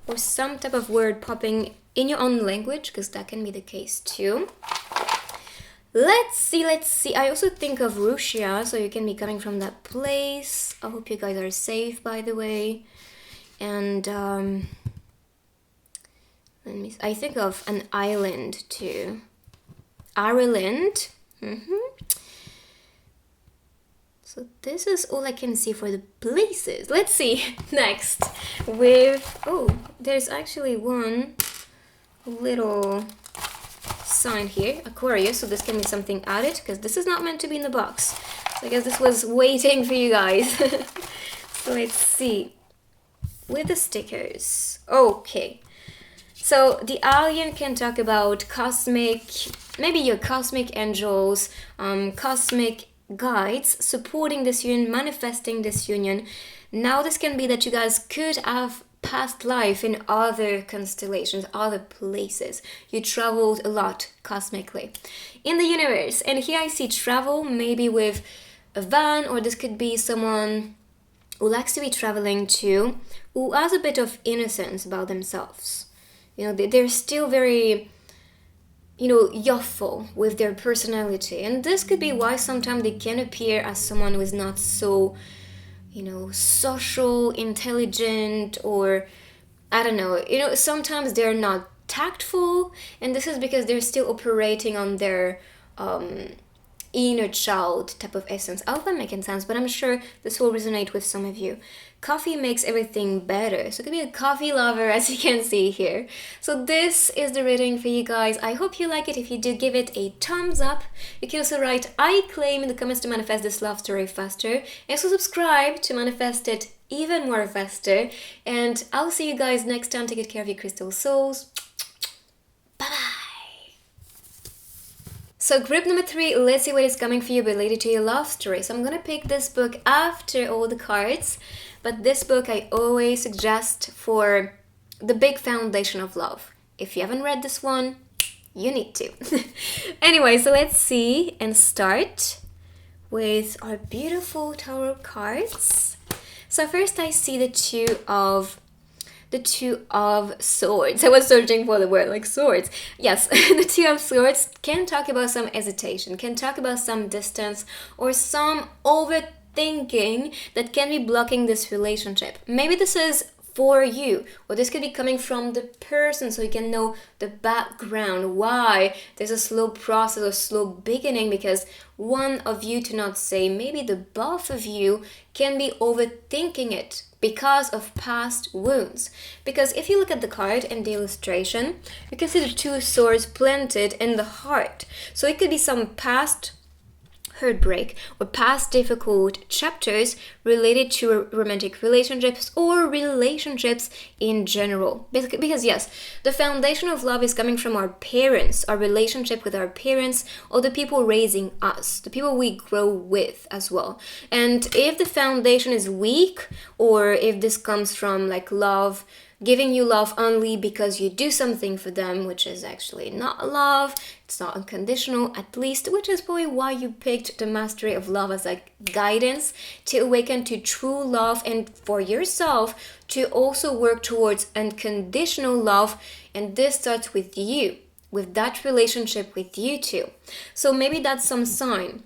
or some type of word popping in your own language, because that can be the case too. Let's see. I also think of Russia, so you can be coming from that place. I hope you guys are safe, by the way. And I think of an island too. Ireland. So this is all I can see for the places. Let's see next with, there's actually one little sign here, Aquarius, so this can be something added, because this is not meant to be in the box. So I guess this was waiting for you guys. So let's see. With the stickers. Okay. So the alien can talk about cosmic, maybe your cosmic angels, cosmic guides supporting this union, manifesting this union. Now this can be that you guys could have past life in other constellations, other places. You traveled a lot cosmically in the universe. And here I see travel maybe with a van, or this could be someone who likes to be traveling too, who has a bit of innocence about themselves. They're still very, youthful with their personality. And this could be why sometimes they can appear as someone who is not so, social, intelligent, or I don't know, sometimes they're not tactful, and this is because they're still operating on their inner child type of essence. I hope I'm making sense, but I'm sure this will resonate with some of you. Coffee makes everything better. So it could be a coffee lover, as you can see here. So this is the reading for you guys. I hope you like it. If you do, give it a thumbs up. You can also write "I claim" in the comments to manifest this love story faster. And also subscribe to manifest it even more faster. And I'll see you guys next time. Take good care of your crystal souls. Bye-bye. So group number 3, let's see what is coming for you related to your love story. So I'm going to pick this book after all the cards. But this book I always suggest for the big foundation of love. If you haven't read this one, you need to. Anyway, so let's see and start with our beautiful tarot cards. So first I see the two of swords. I was searching for the word like swords. Yes, the 2 of swords can talk about some hesitation, can talk about some distance, or some overthinking that can be blocking this relationship. Maybe this is for you, or this could be coming from the person, so you can know the background, why there's a slow process or slow beginning, because one of you, to not say maybe the both of you, can be overthinking it because of past wounds. Because if you look at the card and the illustration, you can see the 2 swords planted in the heart. So it could be some past heartbreak or past difficult chapters related to romantic relationships or relationships in general. Because yes, the foundation of love is coming from our parents, our relationship with our parents, or the people raising us, the people we grow with as well. And if the foundation is weak, or if this comes from like love, giving you love only because you do something for them, which is actually not love, it's not unconditional, at least, which is probably why you picked the mastery of love as like guidance to awaken to true love, and for yourself to also work towards unconditional love. And this starts with you, with that relationship with you too. So maybe that's some sign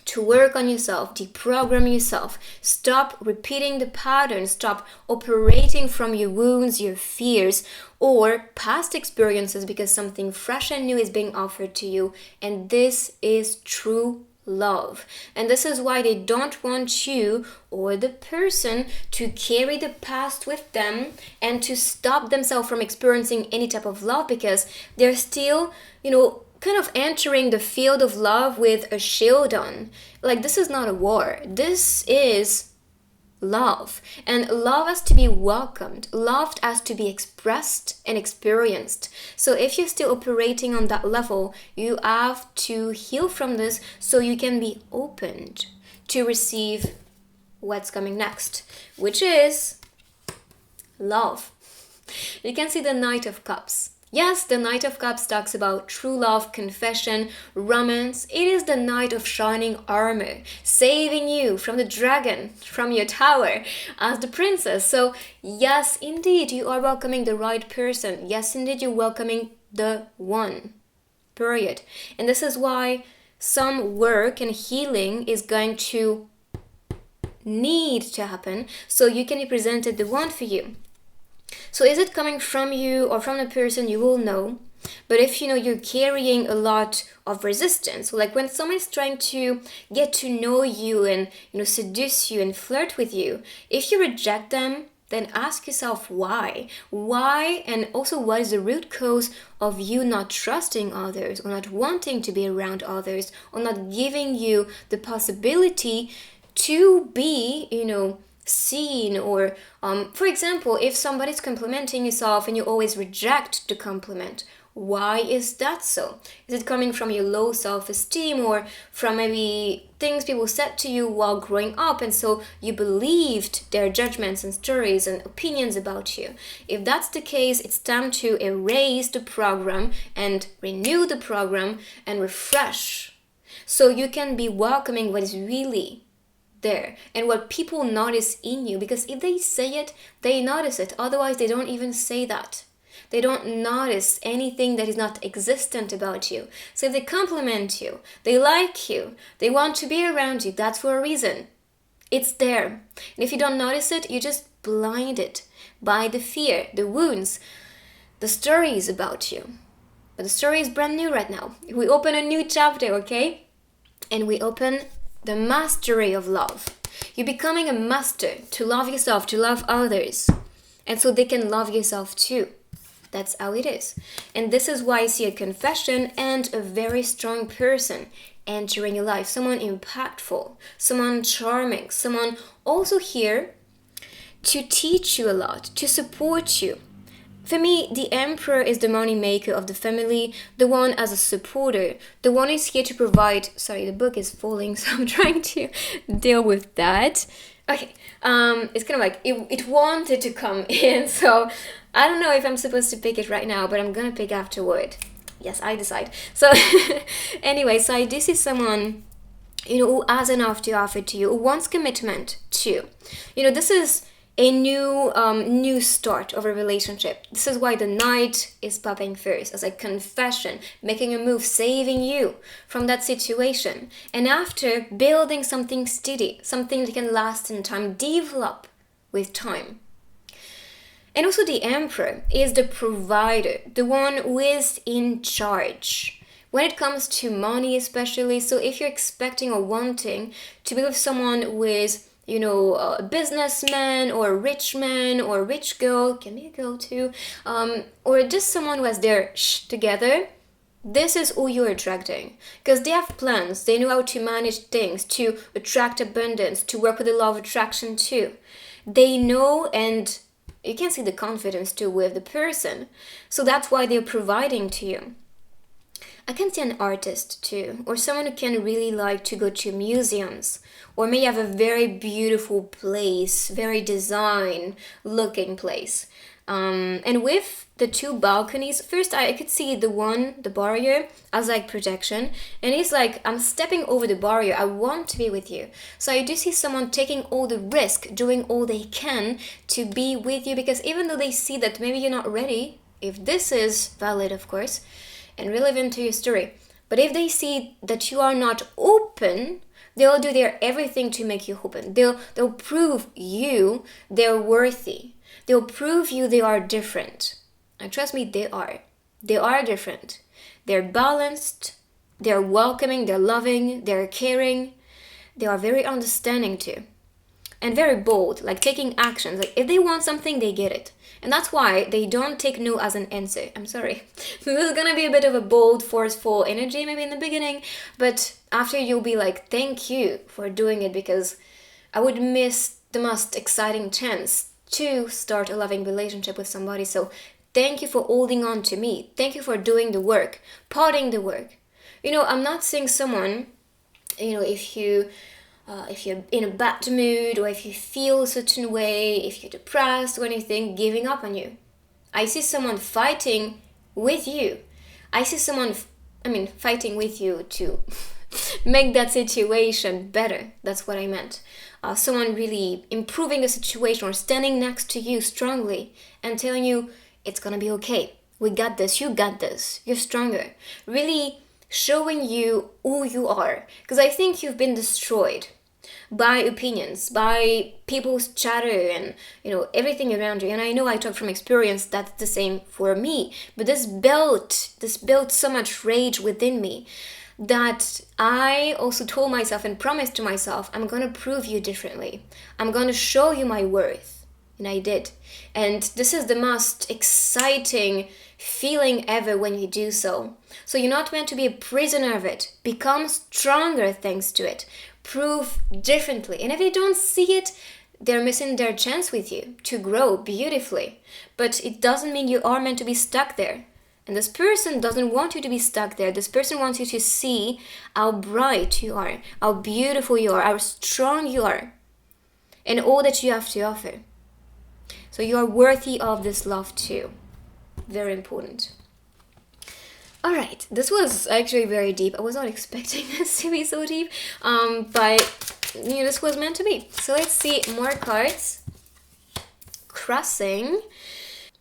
to work on yourself, deprogram yourself, stop repeating the pattern, stop operating from your wounds, your fears, or past experiences, because something fresh and new is being offered to you. And this is true love. And this is why they don't want you or the person to carry the past with them and to stop themselves from experiencing any type of love, because they're still, kind of entering the field of love with a shield on. Like, this is not a war. This is love. And love has to be welcomed. Love has to be expressed and experienced. So if you're still operating on that level, you have to heal from this so you can be opened to receive what's coming next, which is love. You can see the Knight of Cups. Yes, the Knight of Cups talks about true love, confession, romance. It is the Knight of shining armor, saving you from the dragon, from your tower, as the princess. So yes, indeed, you are welcoming the right person. Yes, indeed, you're welcoming the one. Period. And this is why some work and healing is going to need to happen so you can be presented the one for you. So is it coming from you or from the person, you will know. But if you're carrying a lot of resistance, like when someone is trying to get to know you and seduce you and flirt with you, if you reject them, then ask yourself why. Why, and also what is the root cause of you not trusting others, or not wanting to be around others, or not giving you the possibility to be, seen. Or for example, if somebody's complimenting yourself and you always reject the compliment, Why is that so? Is it coming from your low self-esteem, or from maybe things people said to you while growing up, and so you believed their judgments and stories and opinions about you? If that's the case, it's time to erase the program and renew the program and refresh, so you can be welcoming what is really there and what people notice in you. Because if they say it, they notice it. Otherwise, they don't even say that. They don't notice anything that is not existent about you. So if they compliment you, they like you, they want to be around you, that's for a reason. It's there. And if you don't notice it, you're just blinded by the fear, the wounds, the stories about you. But the story is brand new right now. We open a new chapter, okay? And we open the mastery of love. You're becoming a master to love yourself, to love others. And so they can love yourself too. That's how it is. And this is why I see a confession and a very strong person entering your life. Someone impactful, someone charming, someone also here to teach you a lot, to support you. For me, the emperor is the money maker of the family, the one as a supporter, the one is here to provide. Sorry, the book is falling, so I'm trying to deal with that. Okay, it's kind of like it wanted to come in, so I don't know if I'm supposed to pick it right now, but I'm gonna pick afterward. Yes, I decide. So anyway, so this is someone, who has enough to offer to you, who wants commitment too. This is a new start of a relationship. This is why the knight is popping first, as a confession, making a move, saving you from that situation. And after, building something steady, something that can last in time, develop with time. And also the emperor is the provider, the one who is in charge. When it comes to money especially, so if you're expecting or wanting to be with someone who is a businessman or a rich man or a rich girl, can be a girl too, or just someone who has their together, this is who you're attracting. Because they have plans, they know how to manage things, to attract abundance, to work with the law of attraction too. They know, and you can see the confidence too with the person. So that's why they're providing to you. I can see an artist too, or someone who can really like to go to museums, or may have a very beautiful place, very design looking place. And with the two balconies, first I could see the barrier as like protection, and it's like, I'm stepping over the barrier, I want to be with you. So I do see someone taking all the risk, doing all they can to be with you, because even though they see that maybe you're not ready, if this is valid of course, and relevant to your story, but if they see that you are not open, they'll do their everything to make you open. They'll prove you they're worthy. They'll prove you they are different. And trust me, they are. They are different. They're balanced, they're welcoming, they're loving, they're caring. They are very understanding too. And very bold, like taking actions. Like if they want something, they get it. And that's why they don't take no as an answer. I'm sorry. This is gonna be a bit of a bold, forceful energy maybe in the beginning, but after you'll be like, thank you for doing it, because I would miss the most exciting chance to start a loving relationship with somebody. So thank you for holding on to me. Thank you for doing the work, putting the work. I'm not saying someone, if you're in a bad mood, or if you feel a certain way, if you're depressed or anything, giving up on you. I see someone fighting with you. I see someone, fighting with you to make that situation better. That's what I meant. Someone really improving the situation, or standing next to you strongly and telling you, it's gonna be okay. We got this, you got this, you're stronger. Really showing you who you are. Because I think you've been destroyed by opinions, by people's chatter and everything around you. And I know I talk from experience, that's the same for me. But this built so much rage within me that I also told myself and promised to myself, I'm gonna prove you differently. I'm gonna show you my worth. And I did. And this is the most exciting feeling ever when you do so. So you're not meant to be a prisoner of it. Become stronger thanks to it. Prove differently. And if they don't see it, they're missing their chance with you to grow beautifully. But it doesn't mean you are meant to be stuck there. And this person doesn't want you to be stuck there. This person wants you to see how bright you are, how beautiful you are, how strong you are, and all that you have to offer. So you are worthy of this love too. Very important. All right, this was actually very deep. I was not expecting this to be so deep, but this was meant to be. So let's see more cards. Crossing.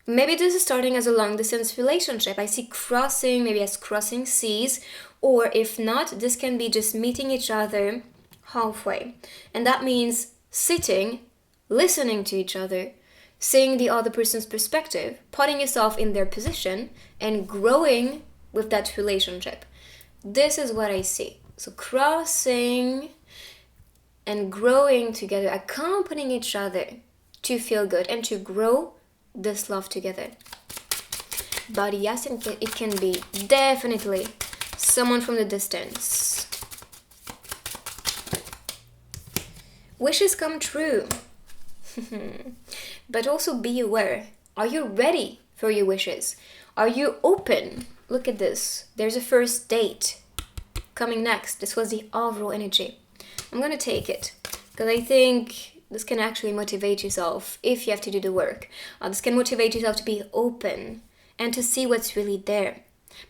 Maybe this is starting as a long distance relationship. I see crossing, maybe as crossing seas, or if not, this can be just meeting each other halfway. And that means sitting, listening to each other, seeing the other person's perspective, putting yourself in their position, and growing with that relationship. This is what I see. So crossing and growing together, accompanying each other to feel good and to grow this love together. But yes, it can be definitely someone from the distance. Wishes come true. But also be aware. Are you ready for your wishes? Are you open? Look at this. There's a first date coming next. This was the overall energy. I'm going to take it because I think this can actually motivate yourself if you have to do the work. This can motivate yourself to be open and to see what's really there.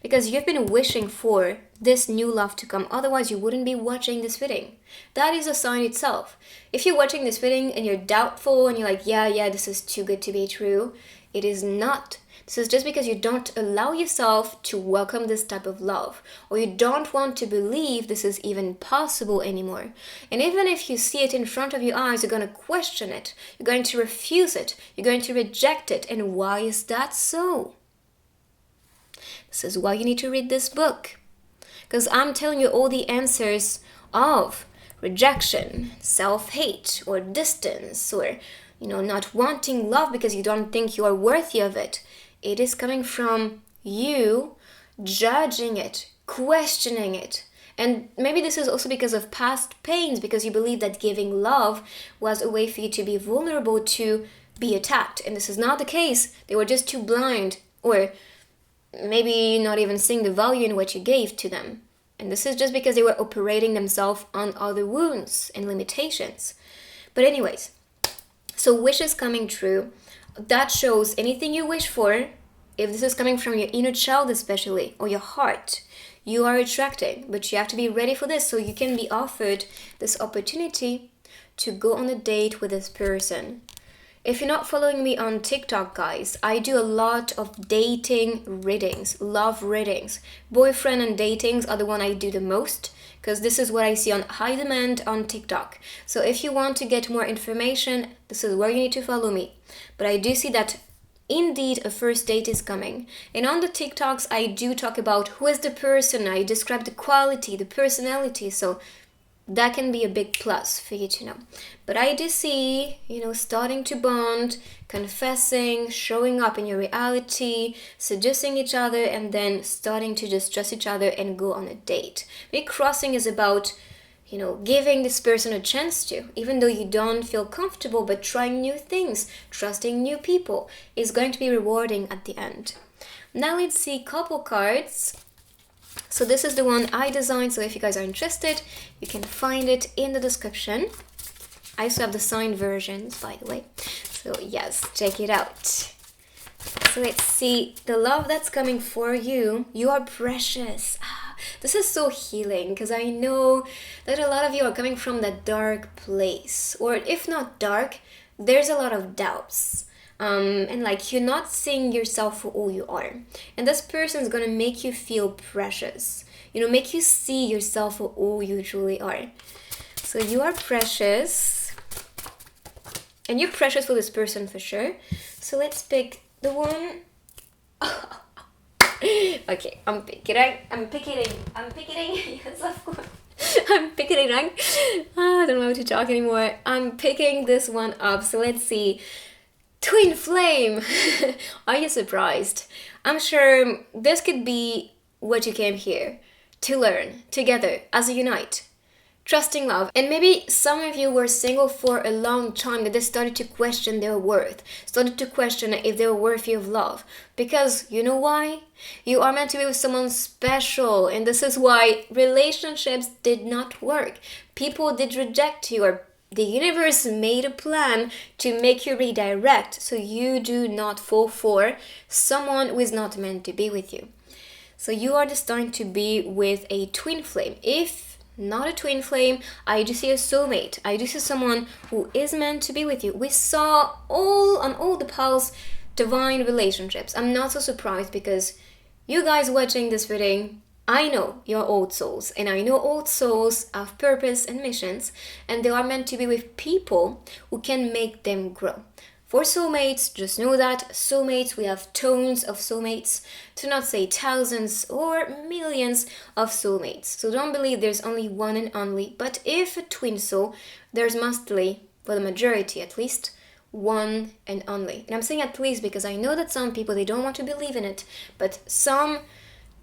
Because you've been wishing for this new love to come. Otherwise, you wouldn't be watching this reading. That is a sign itself. If you're watching this reading and you're doubtful and you're like, yeah, this is too good to be true, it is not. This is just because you don't allow yourself to welcome this type of love, or you don't want to believe this is even possible anymore. And even if you see it in front of your eyes, you're going to question it. You're going to refuse it. You're going to reject it. And why is that so? This is why you need to read this book. Because I'm telling you all the answers of rejection, self-hate, or distance, or not wanting love because you don't think you are worthy of it. It is coming from you judging it, questioning it. And maybe this is also because of past pains, because you believe that giving love was a way for you to be vulnerable to be attacked. And this is not the case. They were just too blind, or maybe not even seeing the value in what you gave to them. And this is just because they were operating themselves on other wounds and limitations. But anyways, so wishes coming true. That shows anything you wish for, if this is coming from your inner child especially, or your heart, you are attracting. But you have to be ready for this, so you can be offered this opportunity to go on a date with this person. If you're not following me on TikTok, guys, I do a lot of dating readings, love readings. Boyfriend and datings are the one I do the most, because this is what I see on high demand on TikTok. So if you want to get more information, this is where you need to follow me. But I do see that indeed a first date is coming. And on the TikToks, I do talk about who is the person. I describe the quality, the personality. So that can be a big plus for you to know. But I do see, starting to bond, confessing, showing up in your reality, seducing each other, and then starting to just trust each other and go on a date. Big crossing is about, giving this person a chance to, even though you don't feel comfortable, but trying new things, trusting new people is going to be rewarding at the end. Now let's see couple cards. So this is the one I designed, so if you guys are interested, you can find it in the description. I also have the signed versions, by the way. So yes, check it out. So let's see the love that's coming for you. You are precious. This is so healing, because I know that a lot of you are coming from that dark place. Or if not dark, there's a lot of doubts. And you're not seeing yourself for who you are. And this person is going to make you feel precious. Make you see yourself for who you truly are. So you are precious. And you're precious for this person for sure. So let's pick the one. Okay, I'm picking. Yes, of course. I'm picking. I don't know how to talk anymore. I'm picking this one up. So let's see. Twin flame. Are you surprised? I'm sure this could be what you came here to learn together as a unite. trusting love. And maybe some of you were single for a long time, that they started to question their worth, started to question if they were worthy of love. Because you know why? You are meant to be with someone special, and this is why relationships did not work. People did reject you, or the universe made a plan to make you redirect so you do not fall for someone who is not meant to be with you. So you are destined to be with a twin flame. If not a twin flame, I do see a soulmate. I do see someone who is meant to be with you. We saw on all the past divine relationships. I'm not so surprised because you guys watching this reading, I know you're old souls, and I know old souls have purpose and missions, and they are meant to be with people who can make them grow. For soulmates, just know that soulmates, we have tons of soulmates, to not say thousands or millions of soulmates. So don't believe there's only one and only, but if a twin soul, there's mostly, for the majority at least, one and only. And I'm saying at least because I know that some people, they don't want to believe in it, but some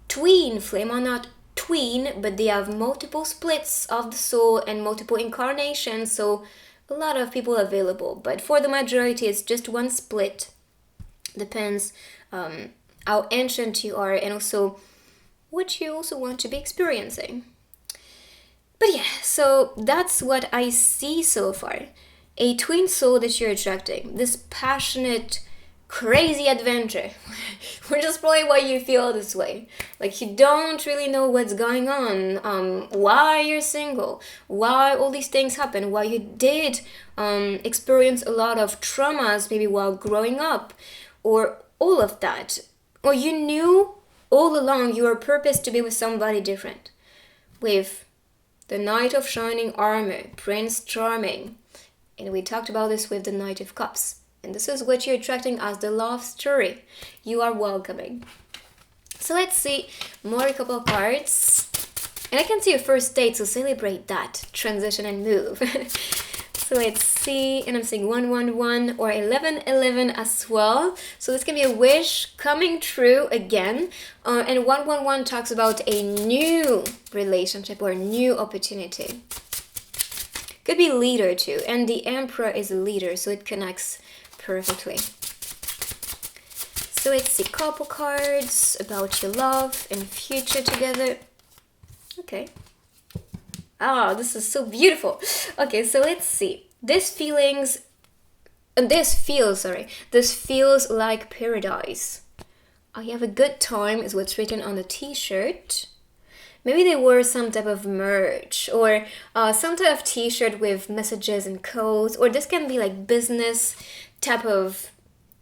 twin flame are not twin, but they have multiple splits of the soul and multiple incarnations, so a lot of people available. But for the majority, it's just one split. Depends how ancient you are and also what you also want to be experiencing. But yeah, so that's what I see so far. A twin soul that you're attracting, this passionate, crazy adventure, which is probably why you feel this way. Like you don't really know what's going on, why you're single, why all these things happen, why you did experience a lot of traumas maybe while growing up, or all of that. Or you knew all along your purpose to be with somebody different. With the Knight of Shining Armor, Prince Charming. And we talked about this with the Knight of Cups. And this is what you're attracting as the love story you are welcoming. So let's see more a couple of cards. And I can see a first date, so celebrate that transition and move. So let's see, and I'm seeing 111 or 1111 as well. So this can be a wish coming true again. And 111 talks about a new relationship or a new opportunity. Could be leader too, and the Emperor is a leader, so it connects perfectly. So let's see couple cards about your love and future together. Okay. Oh, this is so beautiful. Okay, so let's see. This feels like paradise. I have a good time is what's written on the t-shirt. Maybe they wore some type of merch or some type of t-shirt with messages and codes, or this can be like business type of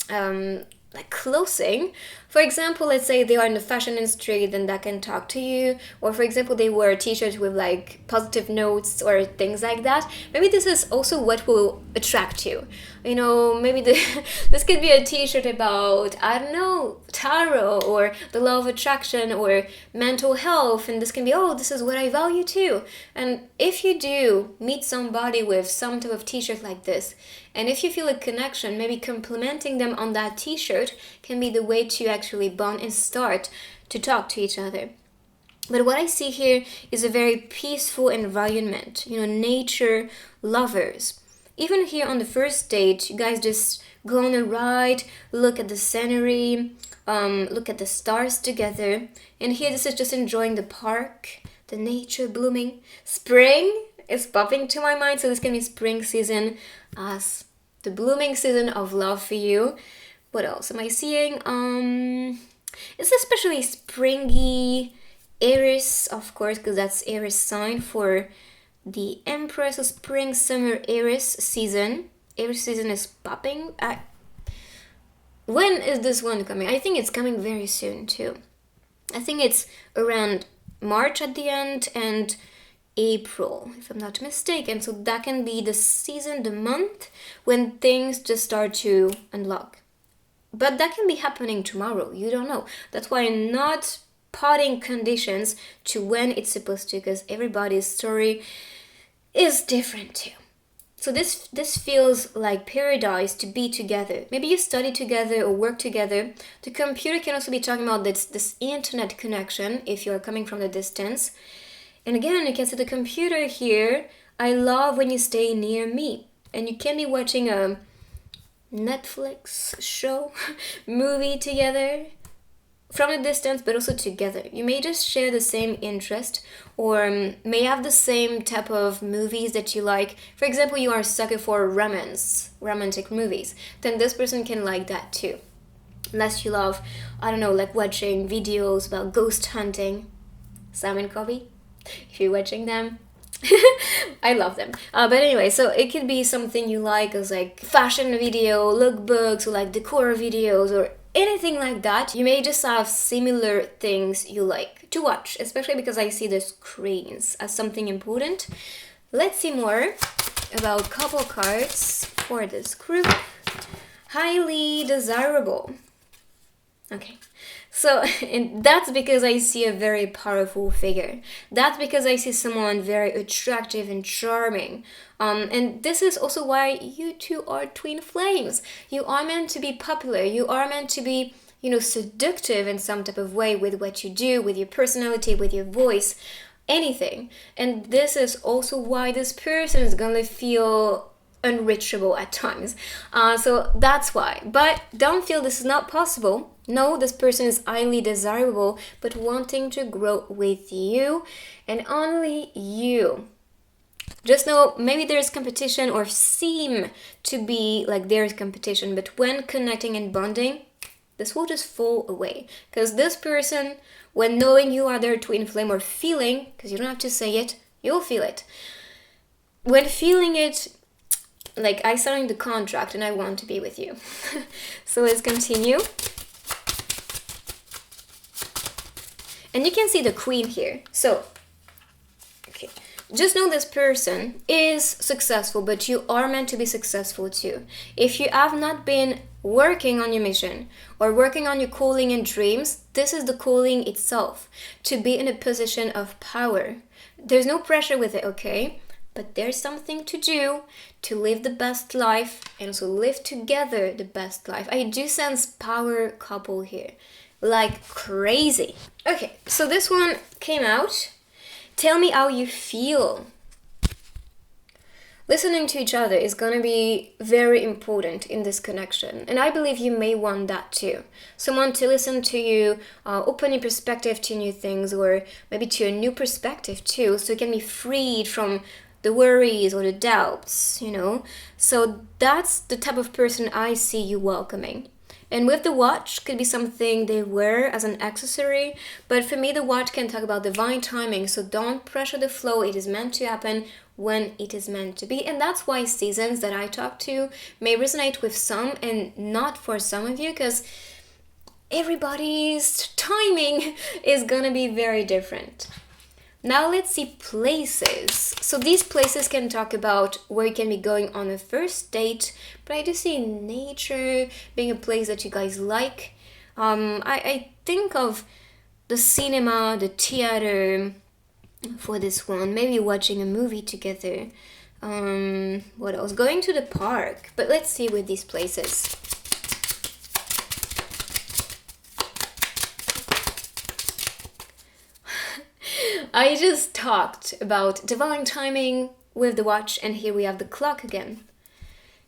like clothing. For example, let's say they are in the fashion industry, then that can talk to you. Or for example, they wear t-shirts with like positive notes or things like that. Maybe this is also what will attract you. You know, maybe this could be a t-shirt about, I don't know, tarot or the law of attraction or mental health. And this can be, oh, this is what I value too. And if you do meet somebody with some type of t-shirt like this, and if you feel a connection, maybe complimenting them on that t-shirt can be the way to actually bond and start to talk to each other. But what I see here is a very peaceful environment, you know, nature lovers. Even here on the first date, you guys just go on a ride, look at the scenery, look at the stars together. And here this is just enjoying the park, the nature blooming. Spring is popping to my mind, so this can be spring season as the blooming season of love for you. What else am I seeing? It's especially springy, Aries, of course, because that's Aries sign for the Empress. So spring, summer, Aries season. Aries season is popping. When is this one coming? I think it's coming very soon too. I think it's around March at the end and April, if I'm not mistaken. So that can be the season, the month when things just start to unlock. But that can be happening tomorrow. You don't know. That's why I'm not potting conditions to when it's supposed to, because everybody's story is different too. So this feels like paradise to be together. Maybe you study together or work together. The computer can also be talking about this internet connection if you're coming from the distance. And again, you can see the computer here. I love when you stay near me. And you can be watching a Netflix show, movie together from a distance, but also together. You may just share the same interest, or may have the same type of movies that you like. For example, you are a sucker for romantic movies. Then this person can like that too. Unless you love, I don't know, like watching videos about ghost hunting. Sam and Kobe, if you're watching them. I love them. But anyway, so it could be something you like as like fashion video, lookbooks, or like decor videos, or anything like that. You may just have similar things you like to watch, especially because I see the screens as something important. Let's see more about couple cards for this group. Highly desirable. Okay. So, and that's because I see a very powerful figure. That's because I see someone very attractive and charming. And this is also why you two are twin flames. You are meant to be popular. You are meant to be, seductive in some type of way with what you do, with your personality, with your voice, anything. And this is also why this person is gonna feel unreachable at times. So that's why. But don't feel this is not possible. No, this person is highly desirable, but wanting to grow with you and only you. Just know maybe there's competition or seem to be like there's competition, but when connecting and bonding, this will just fall away. Because this person, when knowing you are their twin flame or feeling, because you don't have to say it, you'll feel it. When feeling it, like I signed the contract and I want to be with you. So let's continue. And you can see the queen here. So, okay. Just know this person is successful, but you are meant to be successful too. If you have not been working on your mission or working on your calling and dreams, this is the calling itself. To be in a position of power. There's no pressure with it, okay? But there's something to do to live the best life and also live together the best life. I do sense power couple here. Like crazy. Okay, so this one came out. Tell me how you feel. Listening to each other is going to be very important in this connection. And I believe you may want that too. Someone to listen to you, open your perspective to new things, or maybe to a new perspective too, so you can be freed from the worries or the doubts, So that's the type of person I see you welcoming. And with the watch, could be something they wear as an accessory. But for me, the watch can talk about divine timing. So don't pressure the flow. It is meant to happen when it is meant to be. And that's why seasons that I talk to may resonate with some and not for some of you. Because everybody's timing is going to be very different. Now let's see places. So these places can talk about where you can be going on a first date, but I do see nature being a place that you guys like. I think of the cinema, the theater for this one, maybe watching a movie together. What else? Going to the park, but let's see with these places. I just talked about divine timing with the watch, and here we have the clock again.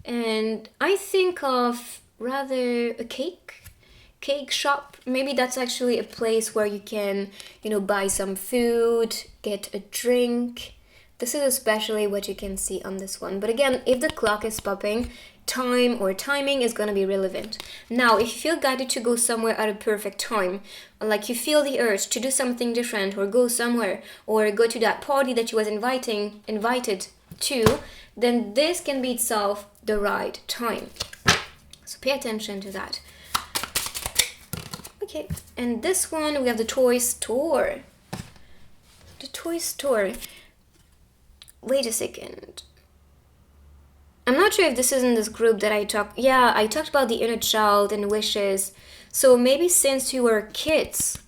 And I think of rather a cake shop. Maybe that's actually a place where you can, buy some food, get a drink. This is especially what you can see on this one. But again, if the clock is popping, time or timing is going to be relevant. Now, if you feel guided to go somewhere at a perfect time, like you feel the urge to do something different or go somewhere or go to that party that you was invited to, then this can be itself the right time. So pay attention to that. Okay, and this one we have the toy store. The toy store. Wait a second. I'm not sure if this is in this group that I talked. Yeah, I talked about the inner child and wishes. So maybe since you were kids,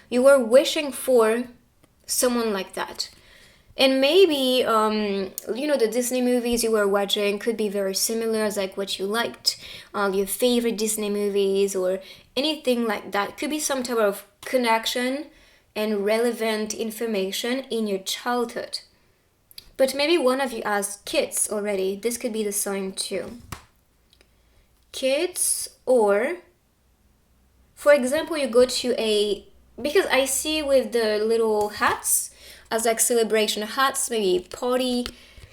you were wishing for someone like that. And maybe, the Disney movies you were watching could be very similar as like what you liked, your favorite Disney movies or anything like that. Could be some type of connection and relevant information in your childhood. But maybe one of you has kids already. This could be the sign too. Kids, or for example, you go to because I see with the little hats as like celebration hats, maybe party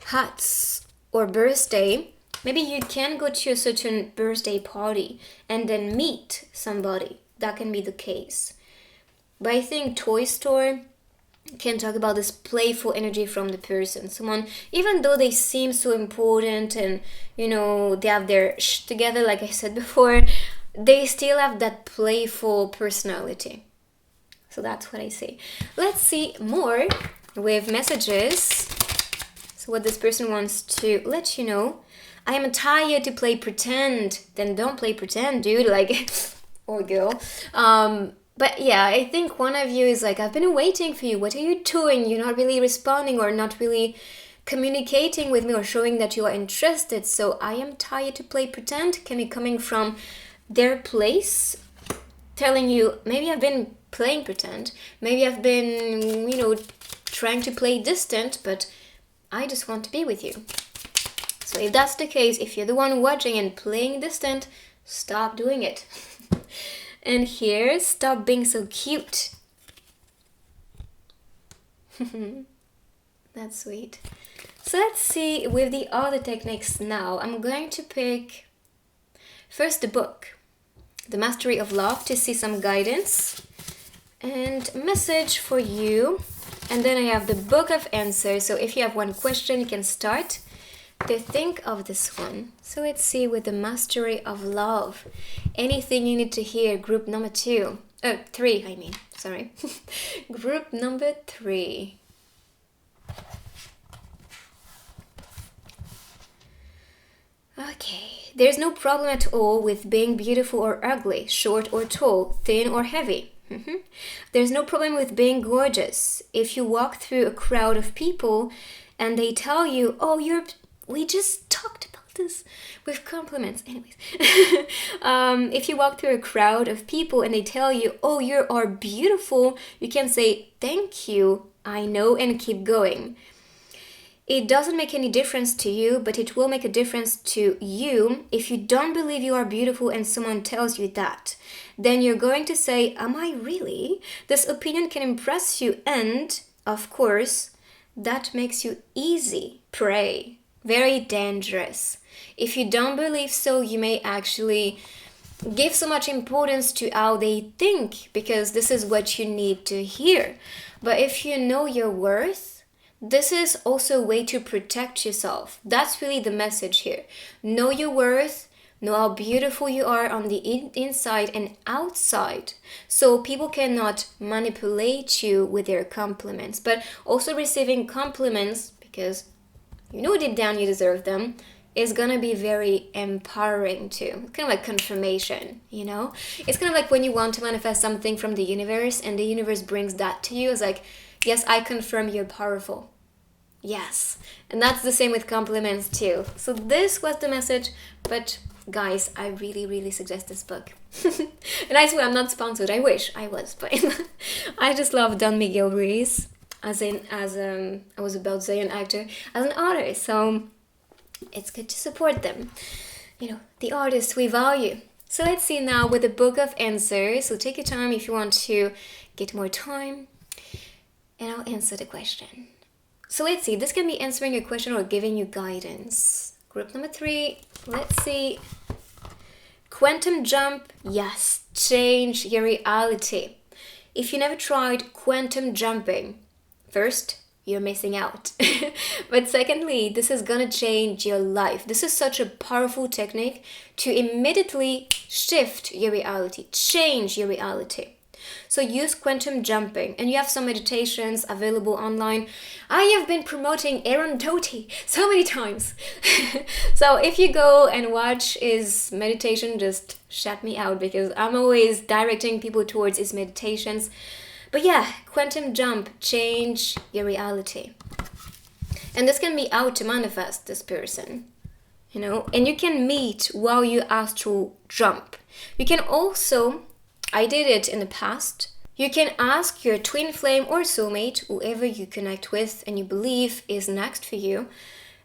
hats or birthday. Maybe you can go to a certain birthday party and then meet somebody. That can be the case. But I think toy store can talk about this playful energy from the person. Someone, even though they seem so important and, they have their together, like I said before, they still have that playful personality. So that's what I say. Let's see more with messages. So what this person wants to let you know. I am tired to play pretend. Then don't play pretend, dude. Like, or girl. But yeah, I think one of you is like, I've been waiting for you. What are you doing? You're not really responding or not really communicating with me or showing that you are interested. So I am tired to play pretend can be coming from their place, telling you, maybe I've been playing pretend. Maybe I've been, trying to play distant, but I just want to be with you. So if that's the case, if you're the one watching and playing distant, stop doing it. And here, stop being so cute. That's sweet. So let's see with the other techniques now. I'm going to pick first the book, The Mastery of Love, to see some guidance and message for you. And then I have the Book of Answers. So if you have one question, you can start to think of this one. So let's see with the Mastery of Love. Anything you need to hear, group number 3, I mean, sorry. Group number 3. Okay, there's no problem at all with being beautiful or ugly, short or tall, thin or heavy. There's no problem with being gorgeous. If you walk through a crowd of people and they tell you, oh, we just talked about this with compliments. Anyways, if you walk through a crowd of people and they tell you, oh, you are beautiful, you can say, thank you, I know, and keep going. It doesn't make any difference to you, but it will make a difference to you if you don't believe you are beautiful and someone tells you that. Then you're going to say, am I really? This opinion can impress you and, of course, that makes you easy prey. Very dangerous. If you don't believe so, you may actually give so much importance to how they think because this is what you need to hear. But if you know your worth, this is also a way to protect yourself. That's really the message here. Know your worth, know how beautiful you are on the inside and outside. So people cannot manipulate you with their compliments. But also receiving compliments, because you know deep down you deserve them, is gonna be very empowering too. It's kind of like confirmation, It's kind of like when you want to manifest something from the universe and the universe brings that to you. It's like, yes, I confirm you're powerful. Yes. And that's the same with compliments too. So this was the message, but guys, I really, really suggest this book. And I swear I'm not sponsored. I wish I was, but I just love Don Miguel Ruiz I was about to say an actor, as an artist. So it's good to support them. The artists we value. So let's see now with the Book of Answers. So take your time if you want to get more time. And I'll answer the question. So let's see. This can be answering a question or giving you guidance. Group number 3. Let's see. Quantum jump. Yes. Change your reality. If you never tried quantum jumping, first, you're missing out. But secondly, this is gonna change your life. This is such a powerful technique to immediately shift your reality, change your reality. So use quantum jumping, and you have some meditations available online. I have been promoting Aaron Doty so many times. So if you go and watch his meditation, just shout me out because I'm always directing people towards his meditations. But yeah, quantum jump, change your reality. And this can be how to manifest this person, and you can meet while you astral jump. You can also, I did it in the past, You can ask your twin flame or soulmate, whoever you connect with and you believe is next for you,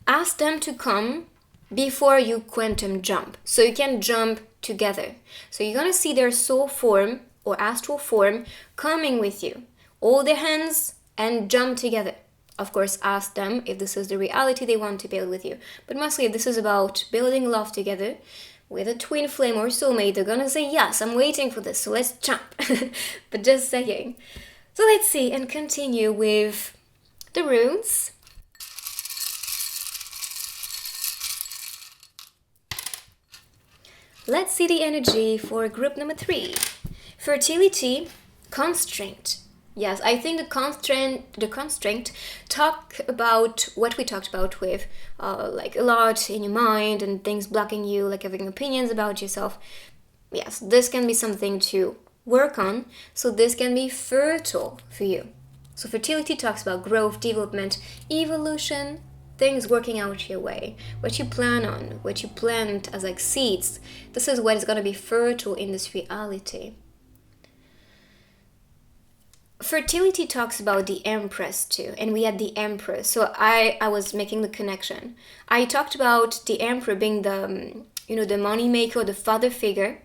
ask them to come before you quantum jump. So you can jump together. So you're going to see their soul form or astral form coming with you. Hold their hands and jump together. Of course, ask them if this is the reality they want to build with you. But mostly, if this is about building love together with a twin flame or soulmate, they're gonna say, yes, I'm waiting for this, so let's jump. But just saying. So let's see and continue with the runes. Let's see the energy for group number 3. Fertility, constraint. Yes, I think the constraint talk about what we talked about with like a lot in your mind and things blocking you, like having opinions about yourself. Yes, this can be something to work on, so this can be fertile for you. So fertility talks about growth, development, evolution, things working out your way, what you plan on, what you plant as like seeds. This is what is going to be fertile in this reality. Fertility talks about the Empress too, and we had the Empress. So I was making the connection. I talked about the Emperor being the, the money maker, the father figure.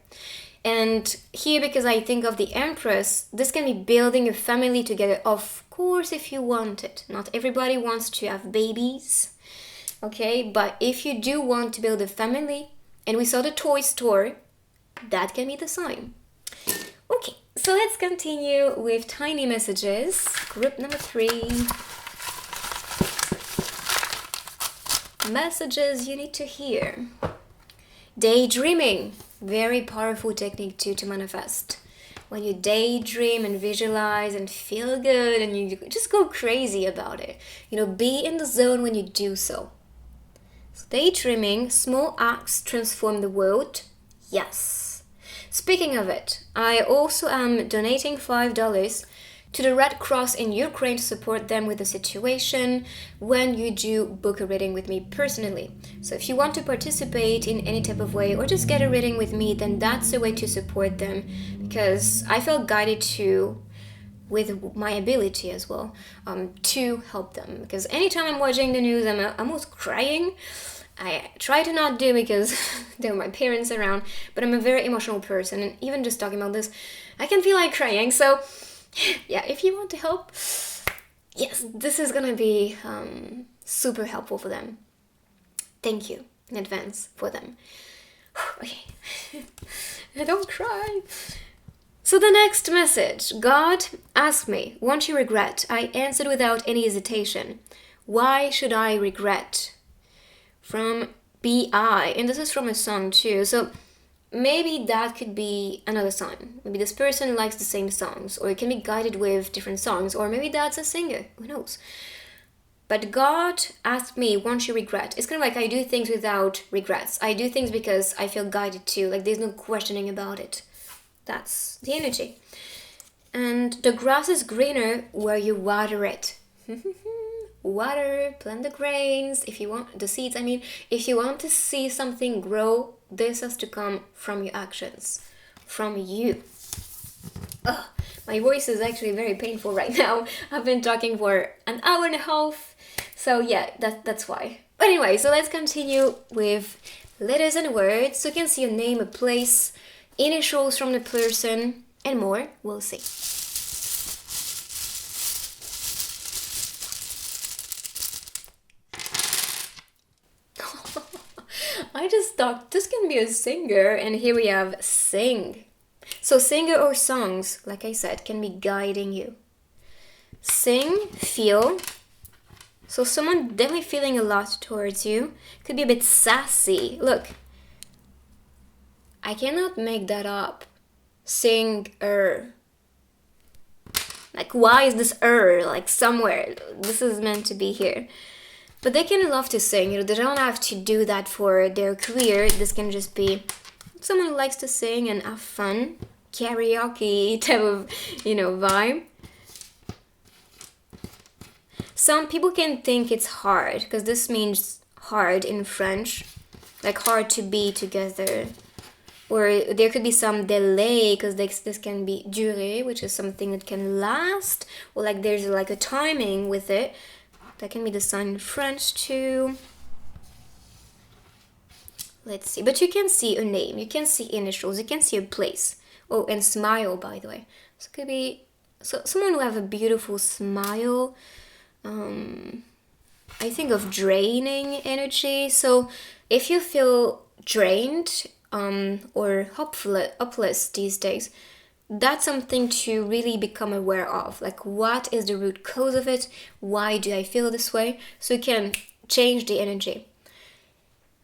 And here, because I think of the Empress, this can be building a family together. Of course, if you want it. Not everybody wants to have babies, okay? But if you do want to build a family, and we saw the toy store, that can be the sign. Okay, so let's continue with tiny messages. Group number 3. Messages you need to hear. Daydreaming. Very powerful technique too to manifest. When you daydream and visualize and feel good and you just go crazy about it. Be in the zone when you do so. So daydreaming, small acts transform the world. Yes. Speaking of it, I also am donating $5 to the Red Cross in Ukraine to support them with the situation when you do book a reading with me personally. So if you want to participate in any type of way or just get a reading with me, then that's a way to support them, because I felt guided to, with my ability as well, to help them. Because anytime I'm watching the news, I'm almost crying. I try to not do because there are my parents around, but I'm a very emotional person, and even just talking about this, I can feel like crying. So yeah, if you want to help, yes, this is gonna be super helpful for them. Thank you in advance for them. Okay, I don't cry. So the next message, God asked me, won't you regret? I answered without any hesitation. Why should I regret? From B.I. And this is from a song too. So maybe that could be another sign. Maybe this person likes the same songs, or it can be guided with different songs, or maybe that's a singer. Who knows? But God asked me, won't you regret? It's kind of like I do things without regrets. I do things because I feel guided to. Like there's no questioning about it. That's the energy. And the grass is greener where you water it. Water, plant the grains, if you want the seeds, if you want to see something grow, this has to come from your actions, from you. My voice is actually very painful right now. I've been talking for an hour and a half, so yeah, that's why. But anyway, so let's continue with letters and words. So you can see a name, a place, initials from the person, and more. We'll see. I just thought this can be a singer, and here we have sing. So singer or songs, like I said, can be guiding you. Sing, feel. So someone definitely feeling a lot towards you. Could be a bit sassy. Look, I cannot make that up. Singer. Like, why is this like somewhere? This is meant to be here. But they can love to sing, they don't have to do that for their career. This can just be someone who likes to sing and have fun, karaoke type of, vibe. Some people can think it's hard, because this means hard in French, like hard to be together. or there could be some delay, because this can be durée, which is something that can last, or like there's like a timing with it. That can be the sign in French too. Let's see, but you can see a name, you can see initials, you can see a place. Oh, and smile, by the way. So it could be someone who have a beautiful smile. I think of draining energy. So if you feel drained or hopeless these days, that's something to really become aware of. Like, what is the root cause of it? Why do I feel this way? So you can change the energy.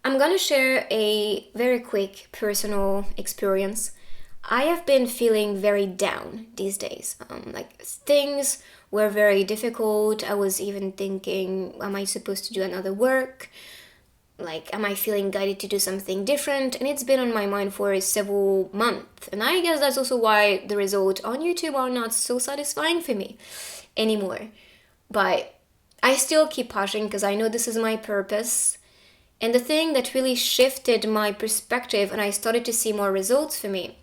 I'm gonna share a very quick personal experience. I have been feeling very down these days. Like, things were very difficult. I was even thinking, am I supposed to do another work? Like, am I feeling guided to do something different? And it's been on my mind for several months. And I guess that's also why the results on YouTube are not so satisfying for me anymore. But I still keep pushing because I know this is my purpose. And the thing that really shifted my perspective and I started to see more results for me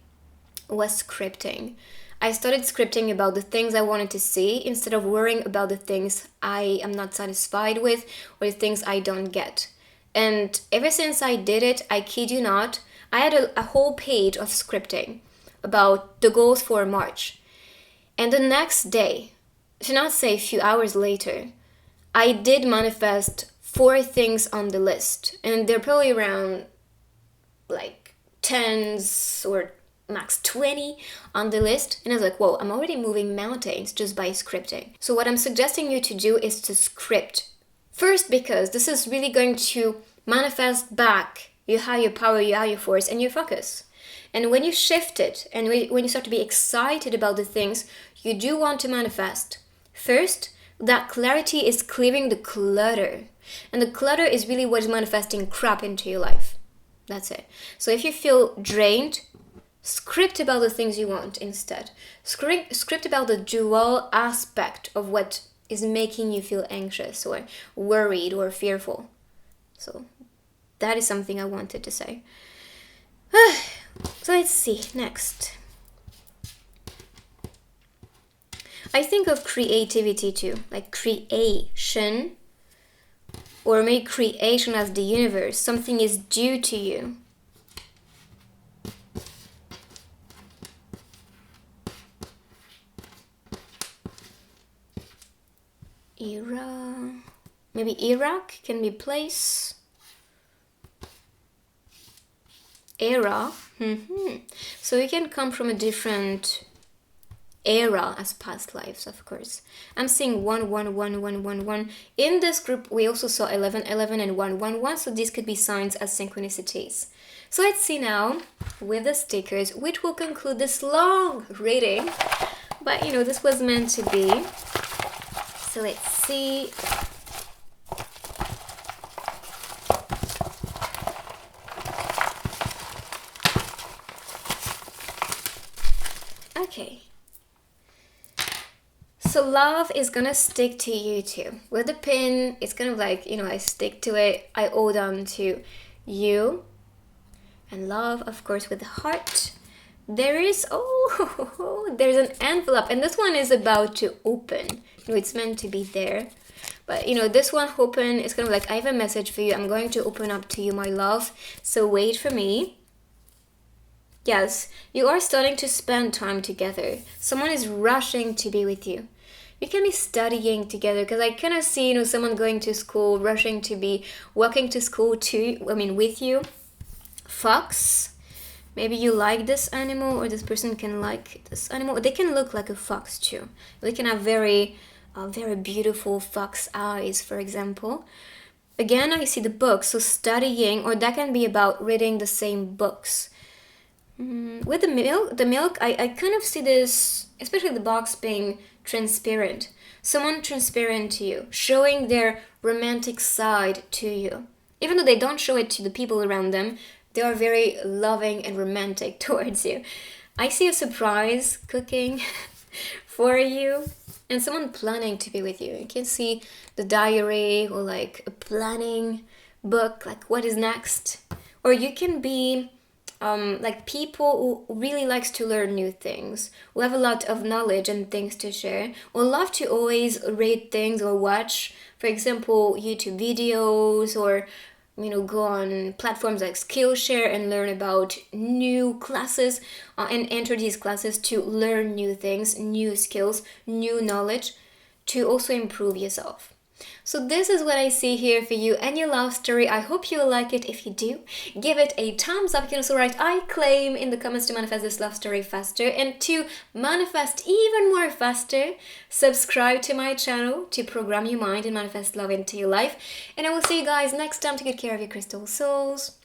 was scripting. I started scripting about the things I wanted to see instead of worrying about the things I am not satisfied with or the things I don't get. And ever since I did it, I kid you not, I had a whole page of scripting about the goals for March. And the next day, to not say a few hours later, I did manifest 4 things on the list. And they're probably around like 10s or max 20 on the list. And I was like, whoa, I'm already moving mountains just by scripting. So what I'm suggesting you to do is to script. First, because this is really going to manifest back your higher power, your higher force, and your focus. And when you shift it, and when you start to be excited about the things you do want to manifest, first, that clarity is clearing the clutter. And the clutter is really what is manifesting crap into your life. That's it. So if you feel drained, script about the things you want instead. Script about the dual aspect of what is making you feel anxious or worried or fearful. So that is something I wanted to say. So let's see, next. I think of creativity too, like creation, or maybe creation as the universe. Something is due to you. Era, maybe Iraq can be place. Era. So you can come from a different era as past lives, of course. I'm seeing 1 1 1 1 1 1. In this group we also saw 11 11 and 1 1 1, so these could be signs as synchronicities. So let's see now with the stickers, which will conclude this long reading, but you know, this was meant to be. So let's see. Okay. So love is gonna stick to you too. With the pin, it's kind of like, you know, I stick to it, I hold on to you. And love, of course, with the heart. There is, there's an envelope, and this one is about to open. You know, it's meant to be there. But, you know, this one open is kind of like, I have a message for you. I'm going to open up to you, my love. So wait for me. Yes, you are starting to spend time together. Someone is rushing to be with you. You can be studying together, because I kind of see, you know, someone going to school, rushing to be walking to school too, with you. Fox. Maybe you like this animal, or this person can like this animal. They can look like a fox too. They can have very beautiful fox eyes, for example. Again, I see the book, so studying, or that can be about reading the same books. With the milk, I kind of see this, especially the box being transparent. Someone transparent to you, showing their romantic side to you. Even though they don't show it to the people around them, they are very loving and romantic towards you. I see a surprise cooking for you, and someone planning to be with you. You can see the diary, or like a planning book, like what is next. Or you can be like people who really likes to learn new things, who have a lot of knowledge and things to share, or love to always read things or watch, for example, YouTube videos, or go on platforms like Skillshare and learn about new classes, and enter these classes to learn new things, new skills, new knowledge, to also improve yourself. So this is what I see here for you and your love story. I hope you will like it. If you do, give it a thumbs up. You can also write "I claim" in the comments to manifest this love story faster. And to manifest even more faster, subscribe to my channel to program your mind and manifest love into your life. And I will see you guys next time. To take care of your crystal souls.